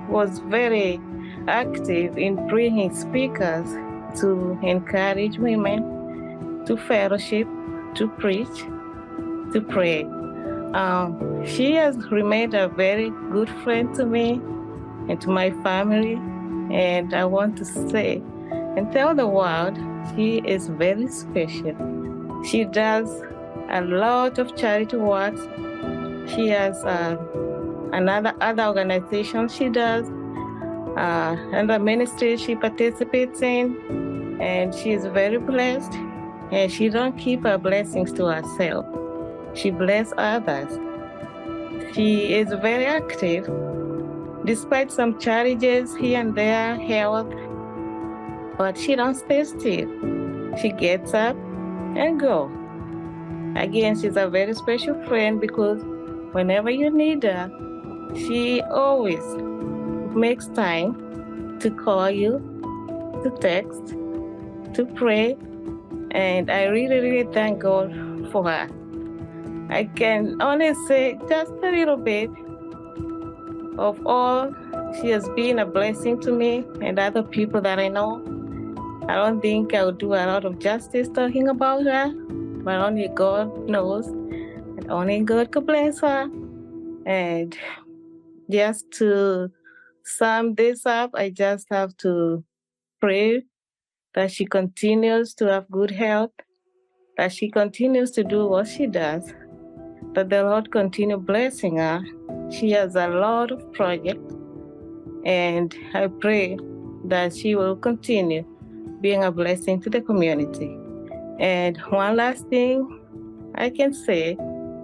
was very active in bringing speakers to encourage women to fellowship, to preach, to pray. She has remained a very good friend to me and to my family, and I want to say and tell the world she is very special. She does a lot of charity work. She has other organization she does, and the ministry she participates in, and she is very blessed. And she don't keep her blessings to herself. She bless others. She is very active, despite some challenges here and there, health, but she don't stay still. She gets up and go. Again, she's a very special friend because whenever you need her, she always makes time to call you, to text, to pray, and I really, really thank God for her. I can only say just a little bit of all. She has been a blessing to me and other people that I know. I don't think I would do a lot of justice talking about her, but only God knows, and only God could bless her. And just to sum this up, I just have to pray that she continues to have good health, that she continues to do what she does, that the Lord continue blessing her. She has a lot of projects, and I pray that she will continue being a blessing to the community. And one last thing I can say,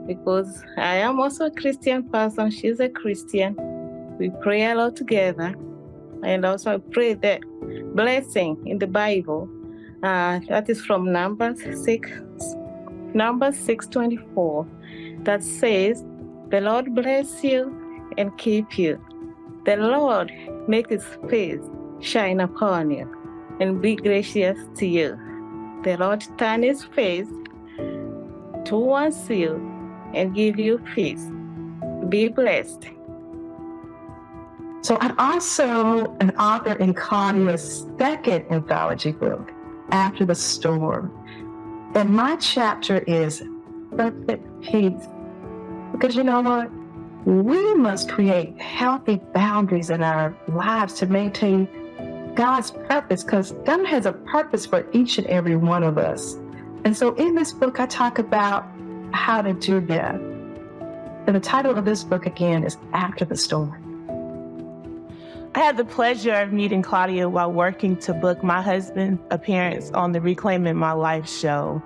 because I am also a Christian person, she's a Christian, we pray a lot together. And also I pray that blessing in the Bible, that is from Numbers 6:24, that says, "The Lord bless you and keep you. The Lord make his face shine upon you and be gracious to you. The Lord turn his face towards you and give you peace." Be blessed. So I'm also an author in Claudia's second anthology book, After the Storm. And my chapter is Perfect Peace. Because you know what? We must create healthy boundaries in our lives to maintain God's purpose, because God has a purpose for each and every one of us. And so in this book, I talk about how to do that. And the title of this book, again, is After the Storm. I had the pleasure of meeting Claudia while working to book my husband's appearance on the Reclaiming My Life show.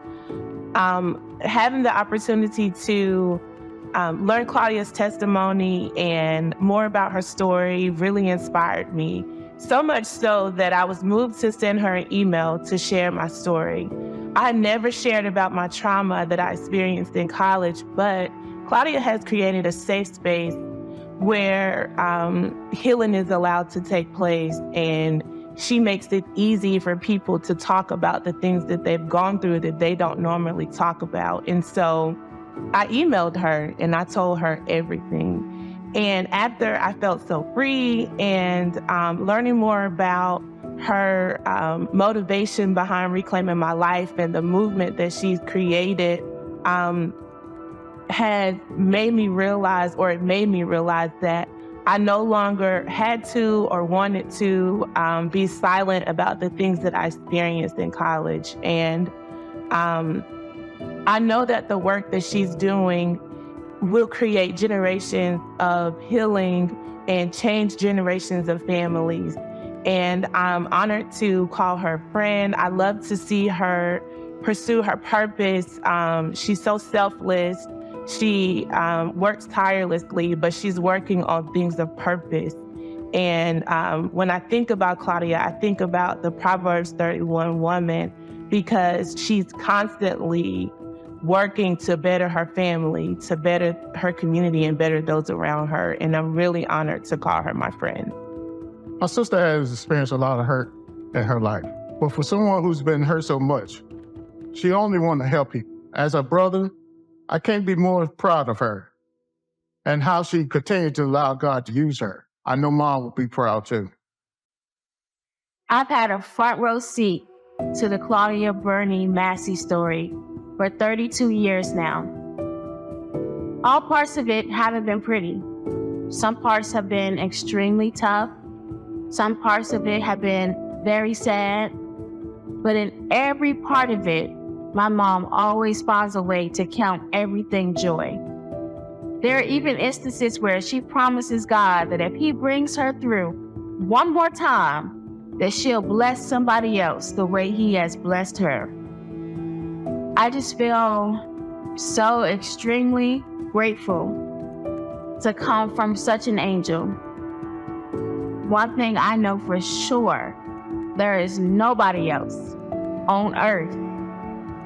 Having the opportunity to learn Claudia's testimony and more about her story really inspired me. So much so that I was moved to send her an email to share my story. I had never shared about my trauma that I experienced in college, but Claudia has created a safe space where healing is allowed to take place, and she makes it easy for people to talk about the things that they've gone through that they don't normally talk about. And so I emailed her and I told her everything. And after I felt so free and learning more about her motivation behind Reclaiming My Life and the movement that she's created, had made me realize, or it made me realize, that I no longer had to or wanted to be silent about the things that I experienced in college. And I know that the work that she's doing will create generations of healing and change generations of families. And I'm honored to call her friend. I love to see her pursue her purpose. She's so selfless. She works tirelessly, but she's working on things of purpose. And when I think about Claudia, I think about the Proverbs 31 woman, because she's constantly working to better her family, to better her community, and better those around her. And I'm really honored to call her my friend. My sister has experienced a lot of hurt in her life. But for someone who's been hurt so much, she only wanted to help people. As a brother, I can't be more proud of her and how she continued to allow God to use her. I know Mom will be proud too. I've had a front row seat to the Claudia Bernie Massey story for 32 years now. All parts of it haven't been pretty. Some parts have been extremely tough. Some parts of it have been very sad. But in every part of it, my mom always finds a way to count everything joy. There are even instances where she promises God that if he brings her through one more time, that she'll bless somebody else the way he has blessed her. I just feel so extremely grateful to come from such an angel. One thing I know for sure, there is nobody else on earth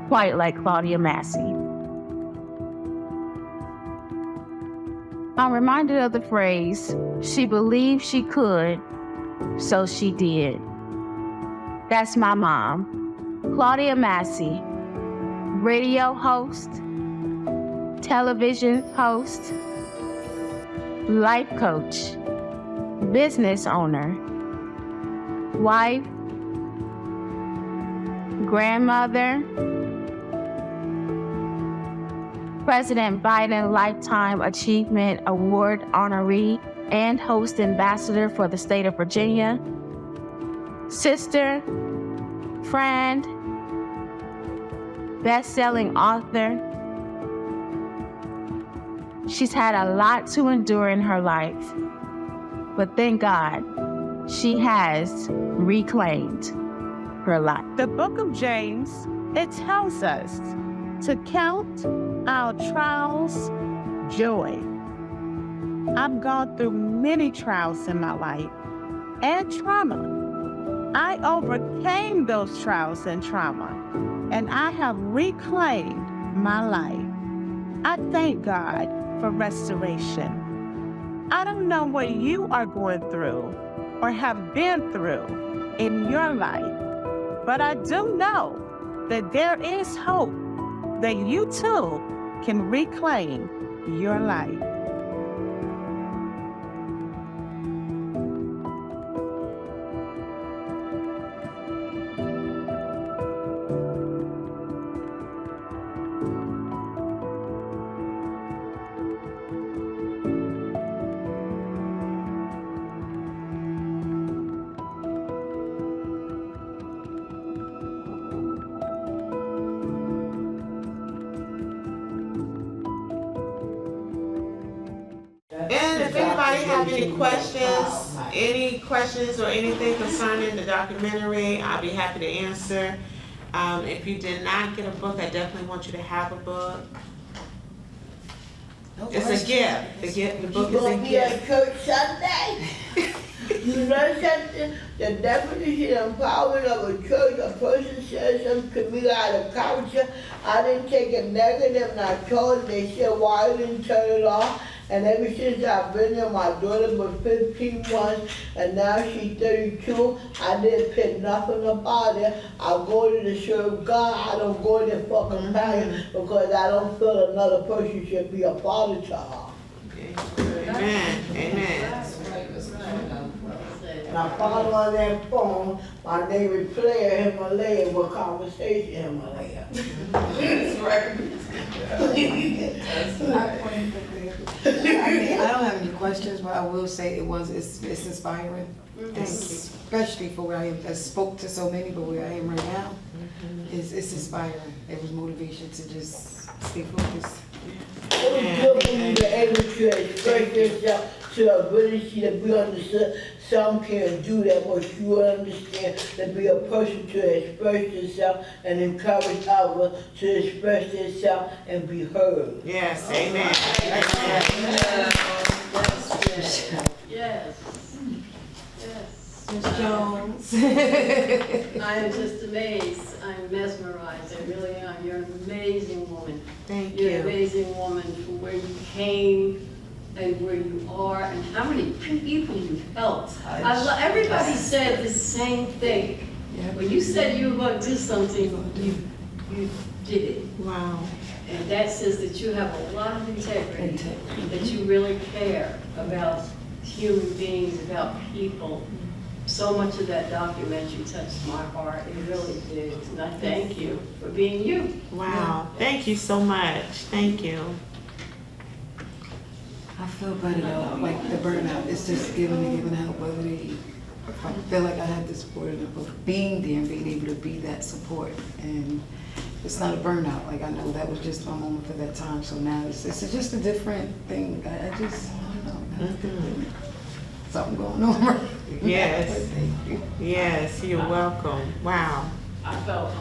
quite like Claudia Massey. I'm reminded of the phrase, she believed she could, so she did. That's my mom, Claudia Massey, radio host, television host, life coach, business owner, wife, grandmother, President Biden Lifetime Achievement Award honoree and host ambassador for the state of Virginia, sister, friend, best-selling author. She's had a lot to endure in her life, but thank God, she has reclaimed her life. The book of James, it tells us to count our trials joy. I've gone through many trials in my life and trauma. I overcame those trials and trauma, and I have reclaimed my life. I thank God for restoration. I don't know what you are going through or have been through in your life, but I do know that there is hope that you too can reclaim your life. And if anybody have any questions or anything concerning the documentary, I'll be happy to answer. If you did not get a book, I definitely want you to have a book. It's a gift. The book is a gift. You gonna be at church Sunday? You know something? The definition and empowerment of a church, a person says something to me out of culture. I didn't take it negative, and I told them, they said, why you didn't turn it off? And ever since I've been there, my daughter was 15 once, and now she's 32. I didn't pick nothing about it. I go to the serve God. I don't go to fucking marriage because I don't feel another person should be a father to her. Amen. Amen. I follow on that phone, my name is Player Himalaya with Conversation Himalaya. That's right. I don't have any questions, but I will say it's inspiring. Especially for where I am, I spoke to so many, but where I am right now, it's inspiring. It was motivation to just stay focused. It was good when you were able to express yourself to the ability to be understood. Some can't do that, but you understand to be a person to express yourself and encourage others to express themselves and be heard. Yes, amen. Yes. Ms. Jones. I am just amazed. I'm mesmerized. I really am. You're an amazing woman. You're an amazing woman from where you came and where you are and how many people you've helped. Everybody said the same thing. When you said you were going to do something, you did it. Wow. And that says that you have a lot of integrity, that you really care about human beings, about people. So much of that documentary touched my heart. It really did. And I thank you for being you. Wow. Thank you so much. Thank you. I feel better though, like the burnout. It's just giving help, whether I feel like I had the support of being there and being able to be that support. And it's not a burnout. Like I know that was just my moment for that time. So now it's just a different thing. I don't know. Something going on, right? Yes. Thank you. Yes, you're welcome. Wow. I felt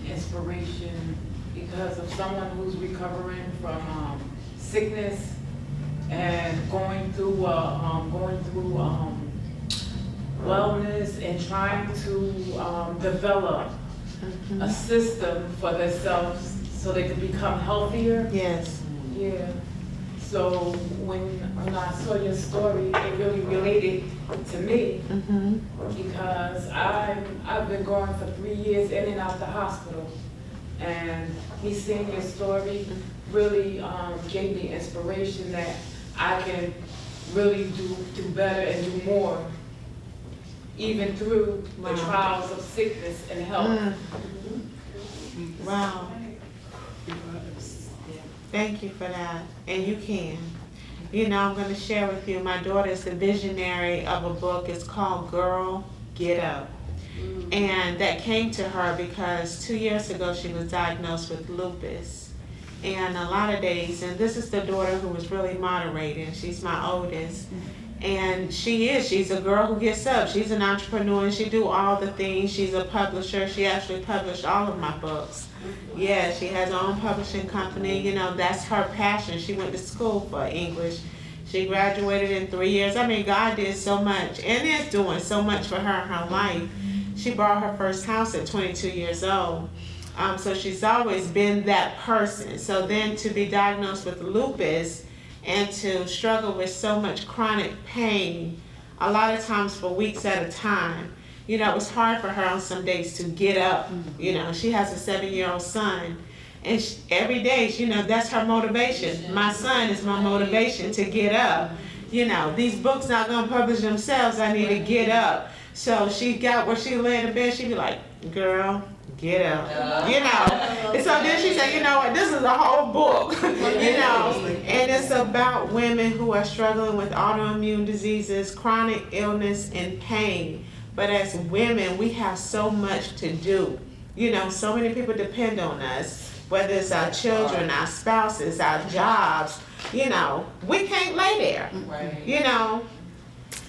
inspiration because of someone who's recovering from sickness and going through wellness and trying to develop a system for themselves so they could become healthier. Yes. Yeah. So when I saw your story, it really related to me because I've been going for 3 years in and out the hospital, and me seeing your story really gave me inspiration that I can really do better and do more, even through the trials of sickness and health. Wow. Thank you for that. And you can. You know, I'm going to share with you, my daughter's the visionary of a book. It's called Girl, Get Up. And that came to her because 2 years ago she was diagnosed with lupus. And a lot of days, and this is the daughter who was really moderating. She's my oldest. And she's a girl who gets up. She's an entrepreneur and she do all the things. She's a publisher. She actually published all of my books. Yeah, she has her own publishing company. You know, that's her passion. She went to school for English. She graduated in 3 years. I mean, God did so much and is doing so much for her in her life. She bought her first house at 22 years old. So she's always been that person. So then to be diagnosed with lupus and to struggle with so much chronic pain, a lot of times for weeks at a time, you know, it was hard for her on some days to get up. You know, she has a 7-year-old son, and every day, you know, that's her motivation. My son is my motivation to get up. You know, these books not gonna publish themselves, I need to get up. So she got where she lay in the bed, she'd be like, girl, get up, you know. And so then she said, you know what, this is a whole book, you know. And it's about women who are struggling with autoimmune diseases, chronic illness, and pain. But as women, we have so much to do. You know, so many people depend on us, whether it's our children, our spouses, our jobs, you know, we can't lay there, you know.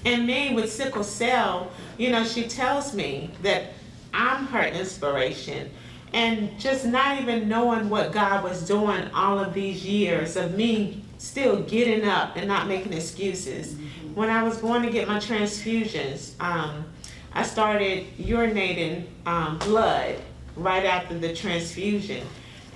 And me with sickle cell, you know, she tells me that I'm her inspiration. And just not even knowing what God was doing all of these years of me still getting up and not making excuses. When I was going to get my transfusions, I started urinating blood right after the transfusion.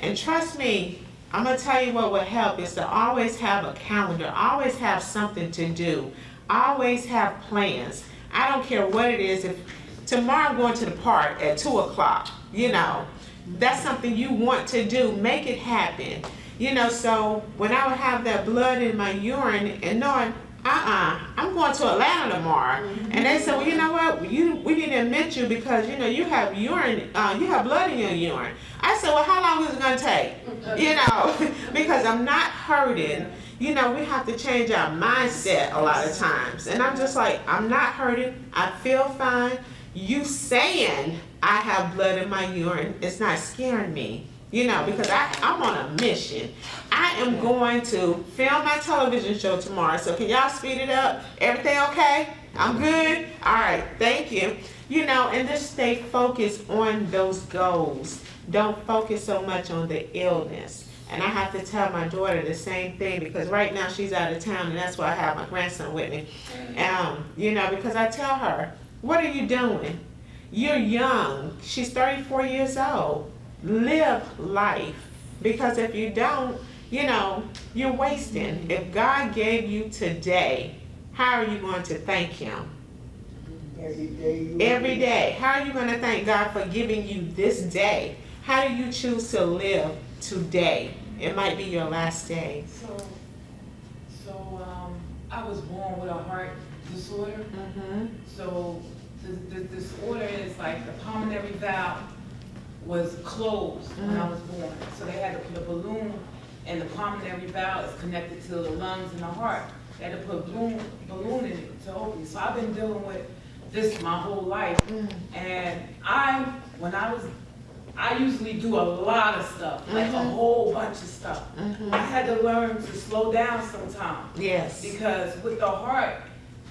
And trust me, I'm gonna tell you what would help is to always have a calendar, always have something to do, always have plans. I don't care what it is. If tomorrow I'm going to the park at 2 o'clock, you know, that's something you want to do, make it happen. You know, so when I would have that blood in my urine and knowing I I'm going to Atlanta tomorrow. And they said, well, you know what, we need to admit you because, you know, you have urine, you have blood in your urine. I said, well, how long is it going to take? You know, because I'm not hurting. You know, we have to change our mindset a lot of times. And I'm just like, I'm not hurting. I feel fine. You saying I have blood in my urine, it's not scaring me. You know, because I'm on a mission. I am going to film my television show tomorrow. So can y'all speed it up? Everything okay? I'm good? All right, thank you. You know, and just stay focused on those goals. Don't focus so much on the illness. And I have to tell my daughter the same thing because right now she's out of town and that's why I have my grandson with me. You know, because I tell her, what are you doing? You're young. She's 34 years old. Live life, because if you don't, you know, you're wasting. If God gave you today, how are you going to thank him? Every day. How are you going to thank God for giving you this day? How do you choose to live today? It might be your last day. So I was born with a heart disorder. So the disorder is like the pulmonary valve was closed when I was born. So they had to put a balloon, and the pulmonary valve is connected to the lungs and the heart. They had to put a balloon in it to open. So I've been dealing with this my whole life. And I usually do a lot of stuff, like a whole bunch of stuff. I had to learn to slow down sometimes. Yes. Because with the heart,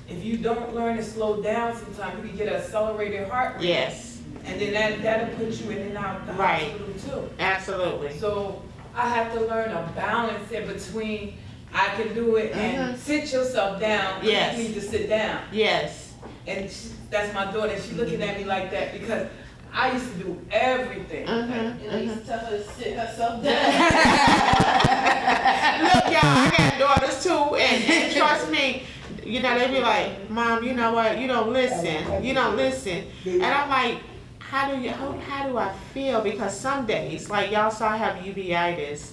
if you don't learn to slow down sometimes, you can get an accelerated heart rate. Yes. And then that'll put you in and out of the hospital too. Absolutely. So I have to learn a balance in between I can do it and sit yourself down. Yes. You need to sit down. Yes. And that's my daughter. She's looking at me like that because I used to do everything. And I used to tell her to sit herself down. Look, y'all, I got daughters too, and trust me, you know, they be like, Mom, you know what, you don't listen. You don't listen. And I'm like, how do I feel? Because some days, like y'all saw I have uveitis,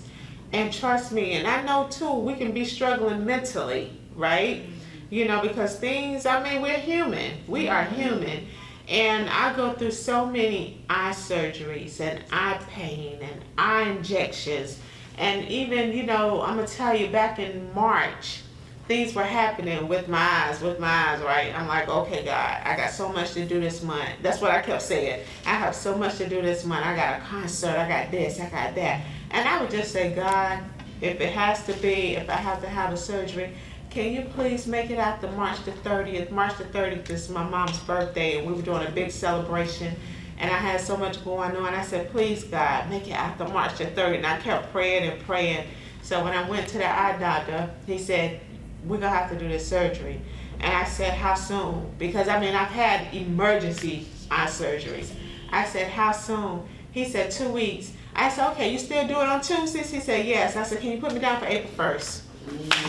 and trust me, and I know too, we can be struggling mentally, right? You know, because things, I mean, we're human. We are human. And I go through so many eye surgeries and eye pain and eye injections. And even, you know, I'm going to tell you, back in March, things were happening with my eyes, right? I'm like, okay, God, I got so much to do this month. That's what I kept saying. I have so much to do this month. I got a concert, I got this, I got that. And I would just say, God, if it has to be, if I have to have a surgery, can you please make it out to March the 30th? March the 30th is my mom's birthday, and we were doing a big celebration. And I had so much going on. I said, please, God, make it out to March the 30th. And I kept praying and praying. So when I went to the eye doctor, he said, we're going to have to do this surgery. And I said, how soon? Because, I mean, I've had emergency eye surgeries. I said, how soon? He said, 2 weeks. I said, okay, you still do it on Tuesdays? He said, yes. I said, can you put me down for April 1st?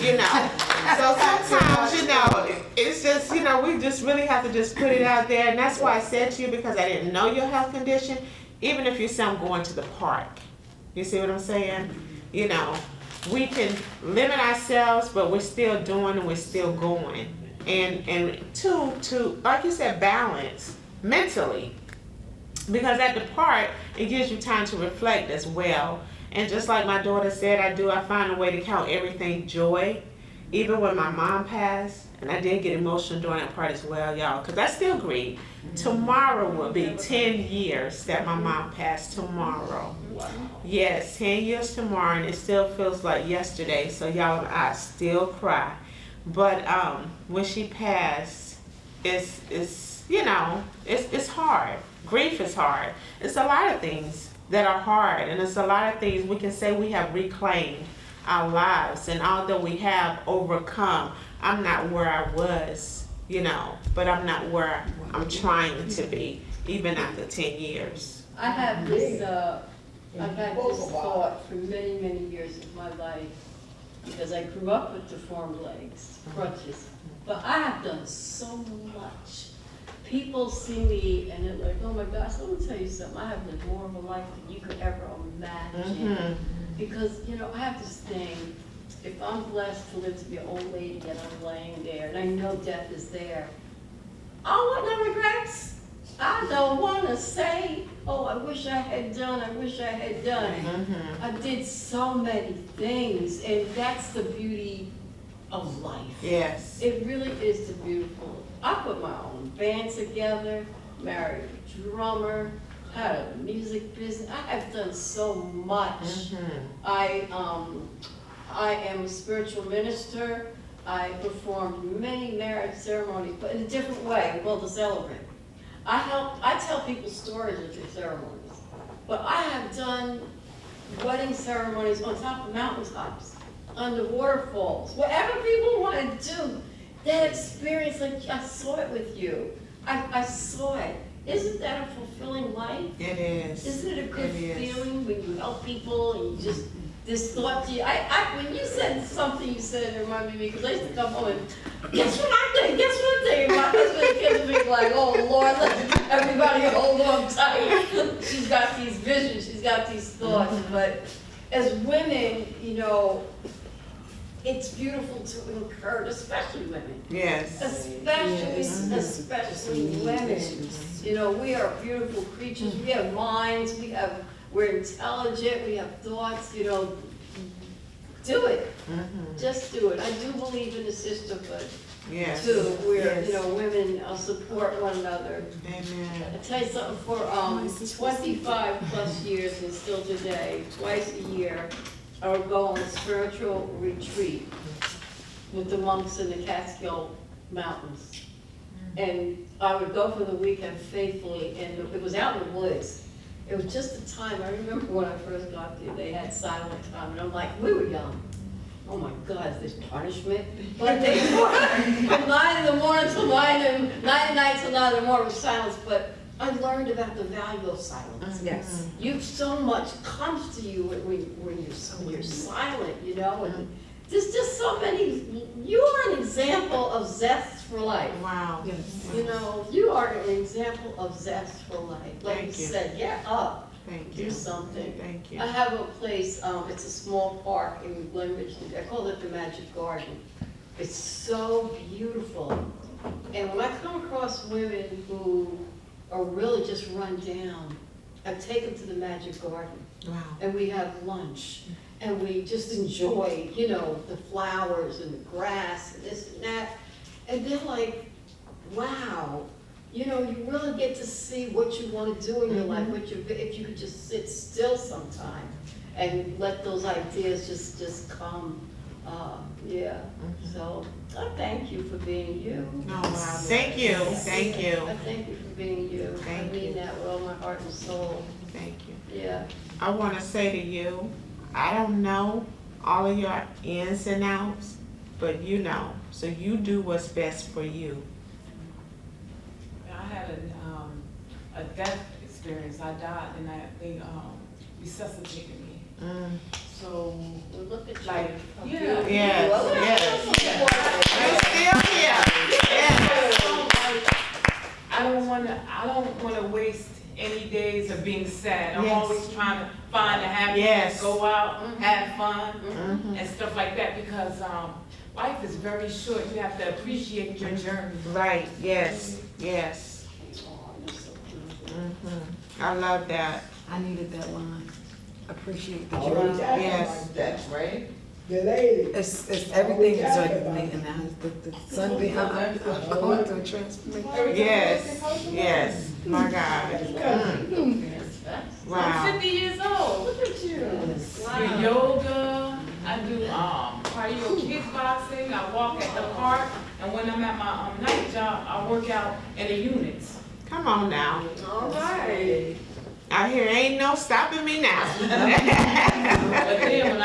You know, so sometimes, you know, it's just, you know, we just really have to just put it out there. And that's why I said to you, because I didn't know your health condition, even if you say I'm going to the park. You see what I'm saying? You know, we can limit ourselves, but we're still doing and we're still going. And to like you said, balance mentally. Because at the park, it gives you time to reflect as well. And just like my daughter said, I find a way to count everything joy. Even when my mom passed, and I did get emotional during that part as well, y'all, because I still grieve. Tomorrow will be 10 years that my mom passed tomorrow. Yes, 10 years tomorrow, and it still feels like yesterday. So y'all, I still cry. But when she passed, it's you know, it's hard. Grief is hard. It's a lot of things that are hard, and it's a lot of things we can say we have reclaimed our lives, and although we have overcome, I'm not where I was, you know, but I'm not where I'm trying to be, even after 10 years. I have this, I've had this thought for many, many years of my life, because I grew up with deformed legs, crutches, but I have done so much. People see me and they're like, oh my gosh, let me tell you something. I have lived more of a life than you could ever imagine. Because, you know, I have this thing, if I'm blessed to live to be an old lady and I'm laying there and I know death is there, I want no regrets. I don't want to say, oh, I wish I had done, I wish I had done. I did so many things, and that's the beauty of life. Yes. It really is the beautiful. I put my own band together, married a drummer, had a music business. I have done so much. I am a spiritual minister. I performed many marriage ceremonies, but in a different way, well, to celebrate. I tell people stories at your ceremonies, but I have done wedding ceremonies on top of mountaintops, under waterfalls, whatever people want to do. That experience, like I saw it with you. I saw it. Isn't that a fulfilling life? It is. Isn't it a good It is. feeling when you help people and you just, this thought to you, when you said something you said, it reminded me, because I used to come home and, guess what I think, guess what I think? And my husband and kids would be like, oh Lord, let everybody hold on tight. She's got these visions, she's got these thoughts, but as women, you know, it's beautiful to encourage, especially women. Yes. Especially women. You know, we are beautiful creatures. We have minds. We're intelligent. We have thoughts. You know, do it. Just do it. I do believe in the sisterhood. Yes. Too, where Yes. you know women support one another. Amen. I tell you something. For 25 plus years and still today, twice a year, I would go on a spiritual retreat with the monks in the Catskill Mountains. And I would go for the weekend faithfully, and it was out in the woods. It was just the time, I remember when I first got there, they had silent time, and I'm like, we were young. Oh my God, is this punishment? But they were, from 9 in the morning till 9 at night till 9 in the morning was silence, but I learned about the value of silence. Yes. You, so much comes to you when you're silent, you know, and there's just so many, you are an example of zest for life. Wow. Yes. You know, you are an example of zest for life. Like Thank you you. said, get up, Thank do you. something. Thank you. I have a place, it's a small park in Glenridge, I call it the Magic Garden. It's so beautiful. And when I come across women who are really just run down, I take them to the Magic Garden. Wow. And we have lunch. And we just enjoy, you know, the flowers and the grass and this and that. And they're like, wow, you know, you really get to see what you want to do in your life, if you could just sit still sometime and let those ideas just come. Yeah, so I thank you for being you. Oh, wow. Thank you. Thank you. I thank you for being you. Thank I mean you. that with all my heart and soul. Thank you. Yeah. I want to say to you, I don't know all of your ins and outs, but you know. So you do what's best for you. I had a death experience. I died and they resuscitated me. So look at you. like, Yeah. Yes, yes. You're still here. Yes. I don't wanna waste any days of being sad. I'm Yes. always trying to find the happiness, Yes. go out, have fun, and stuff like that, because life is very short. You have to appreciate your journey. Right, yes, yes. I love that. I needed that line. Appreciate the All journey. right, Yes. that's right. The lady. It's everything is regulating now. The sun behind going through a transformation. Yes, yes, my God. Wow. I'm 50 years old. Look at you. Do yoga, I do cardio kickboxing, I walk at the park, and when I'm at my night job, I work out in the units. Come on now. All right. Out here ain't no stopping me now. But then when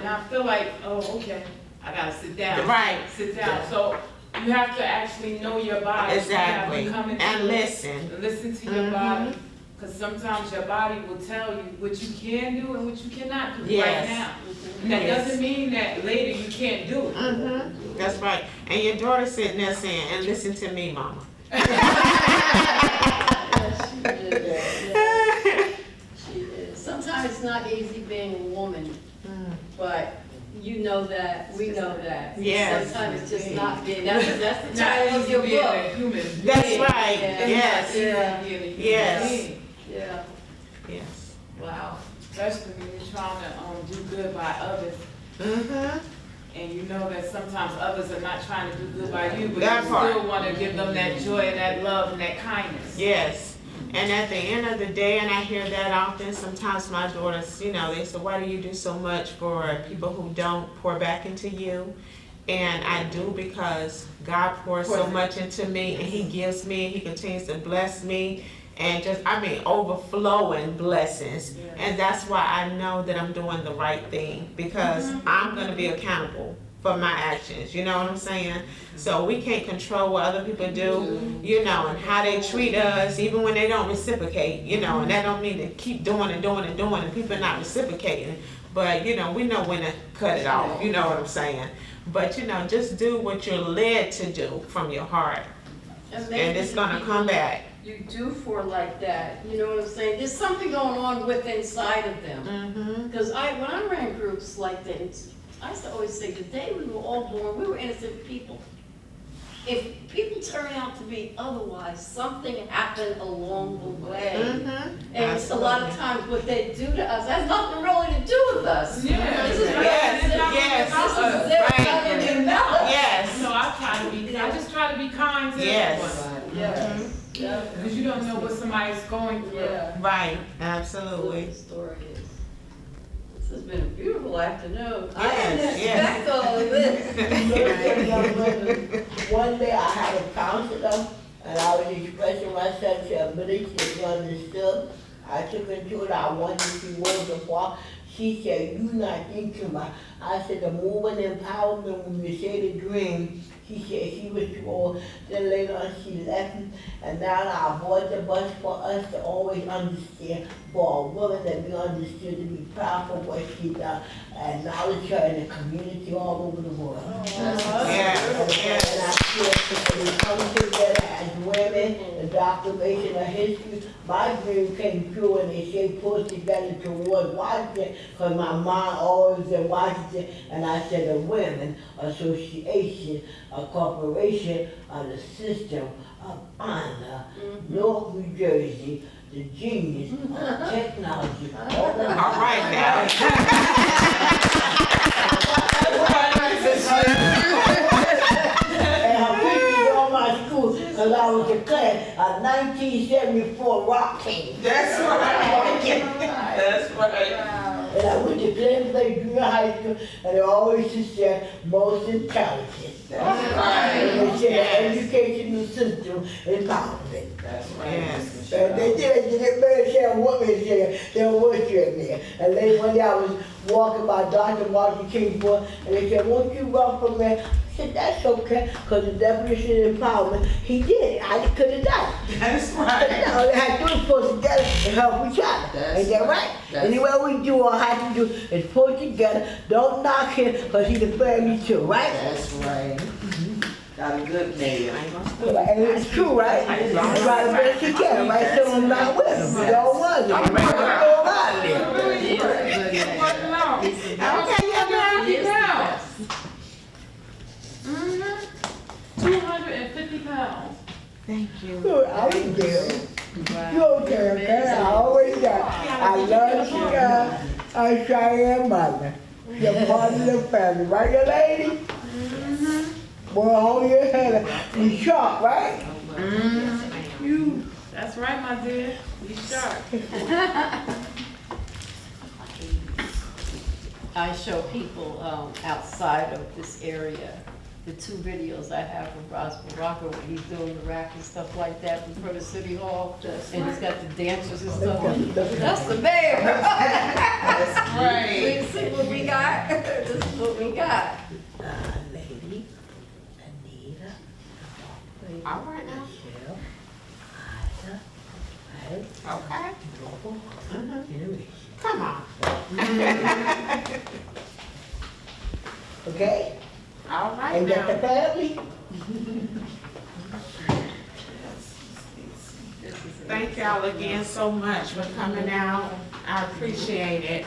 I feel like, oh, okay, I gotta sit down. Right. Sit down. So you have to actually know your body. Exactly. You have to come into And it, listen. Listen to your body. Because sometimes your body will tell you what you can do and what you cannot do Yes. right now. That Yes. doesn't mean that later you can't do it. That's right. And your daughter sitting there saying, and listen to me, mama. She is. Sometimes it's not easy being a woman, but You know that, we know that. Yes. Sometimes it's just not being, that's the title of your book. That's right. Yes. Yeah. Yes. Yeah. Yes. Wow. Especially when you're trying to do good by others. Mm-hmm. And you know that sometimes others are not trying to do good by you, but That you part. still want to give them that joy and that love and that kindness. Yes. And at the end of the day, and I hear that often, sometimes my daughters, you know, they say, why do you do so much for people who don't pour back into you? And I do because God pours so much into me, and He gives me, and He continues to bless me, and just, I mean, overflowing blessings. And that's why I know that I'm doing the right thing, because I'm going to be accountable for my actions, you know what I'm saying? So we can't control what other people do, you know, and how they treat us, even when they don't reciprocate, you know, and that don't mean to keep doing and doing and doing and people not reciprocating. But, you know, we know when to cut it off, you know what I'm saying? But, you know, just do what you're led to do from your heart, and it's gonna come back. You do for like that, you know what I'm saying? There's something going on with inside of them. Because when I ran groups like that, I used to always say, the day we were all born, we were innocent people. If people turn out to be otherwise, something happened along the way. And a lot of times what they do to us has nothing really to do with us. Yeah. This is Yes. So I just try to be kind to everyone. Yes. Because you don't know what somebody's going through. Right, absolutely. The story is. This has been a beautiful afternoon. I Yes, didn't expect all of this. One day I had a counselor, and I was expressing my sensibility to be understood. I took her to it, I wondered if she was a part. She said, you not thinking about. I said, the movement empowerment, when you say the dream, she said she was too old. Then later on she left, and now I bought the bus for us to always understand, for a woman to be understood, to be proud for what she done, and acknowledge her in the community all over the world. And I feel when we come together as women, the doctoration of history, my dream came true when they say pull together towards Washington, because my mind always in Washington, and I said the Women Association, a corporation of the system of honor, North New Jersey, the genius of technology. All right now. And her pictures on my school, because I was a class of 1974 rock team. That's right. That's right. And I went to Glen Lake Junior High School, and they always just said most intelligent. That's right. And they said the educational system is powerful. That's right. Yes. And they did man say a woman said they were worshiping me. And then one day I was walking by Dr. Martin King Boy, and they said, won't you run for me? I said, that's okay, because the definition of empowerment, he did it. I could have done it. That's right. All they had to do is pull together and help each other. Ain't that right? Anyway, we do all have to do is pull together. Don't knock him, because he's a family too, right? That's right. Got a good mayor. And it's true, right? You try the best you can, right? So I'm not with him. You don't want him. You don't want him. Okay, you're down. 250 pounds. Thank you. Good, I was there. You okay, okay? I always got. I love you, God. I'm Cheyenne mother. You're part of the family, right, your lady? Boy, hold your head up. You sharp, right? You. That's right, my dear. You sharp. I show people outside of this area the 2 videos I have of Baraka when he's doing the rack and stuff like that in front of City Hall. And he's got the dancers and stuff. That's the mayor. That's right. See what we got? This is what we got. Lady, Anita. All right now. Okay. Come on. Okay? All right Ain't that the now. family? Thank y'all again so much for coming out. I appreciate it.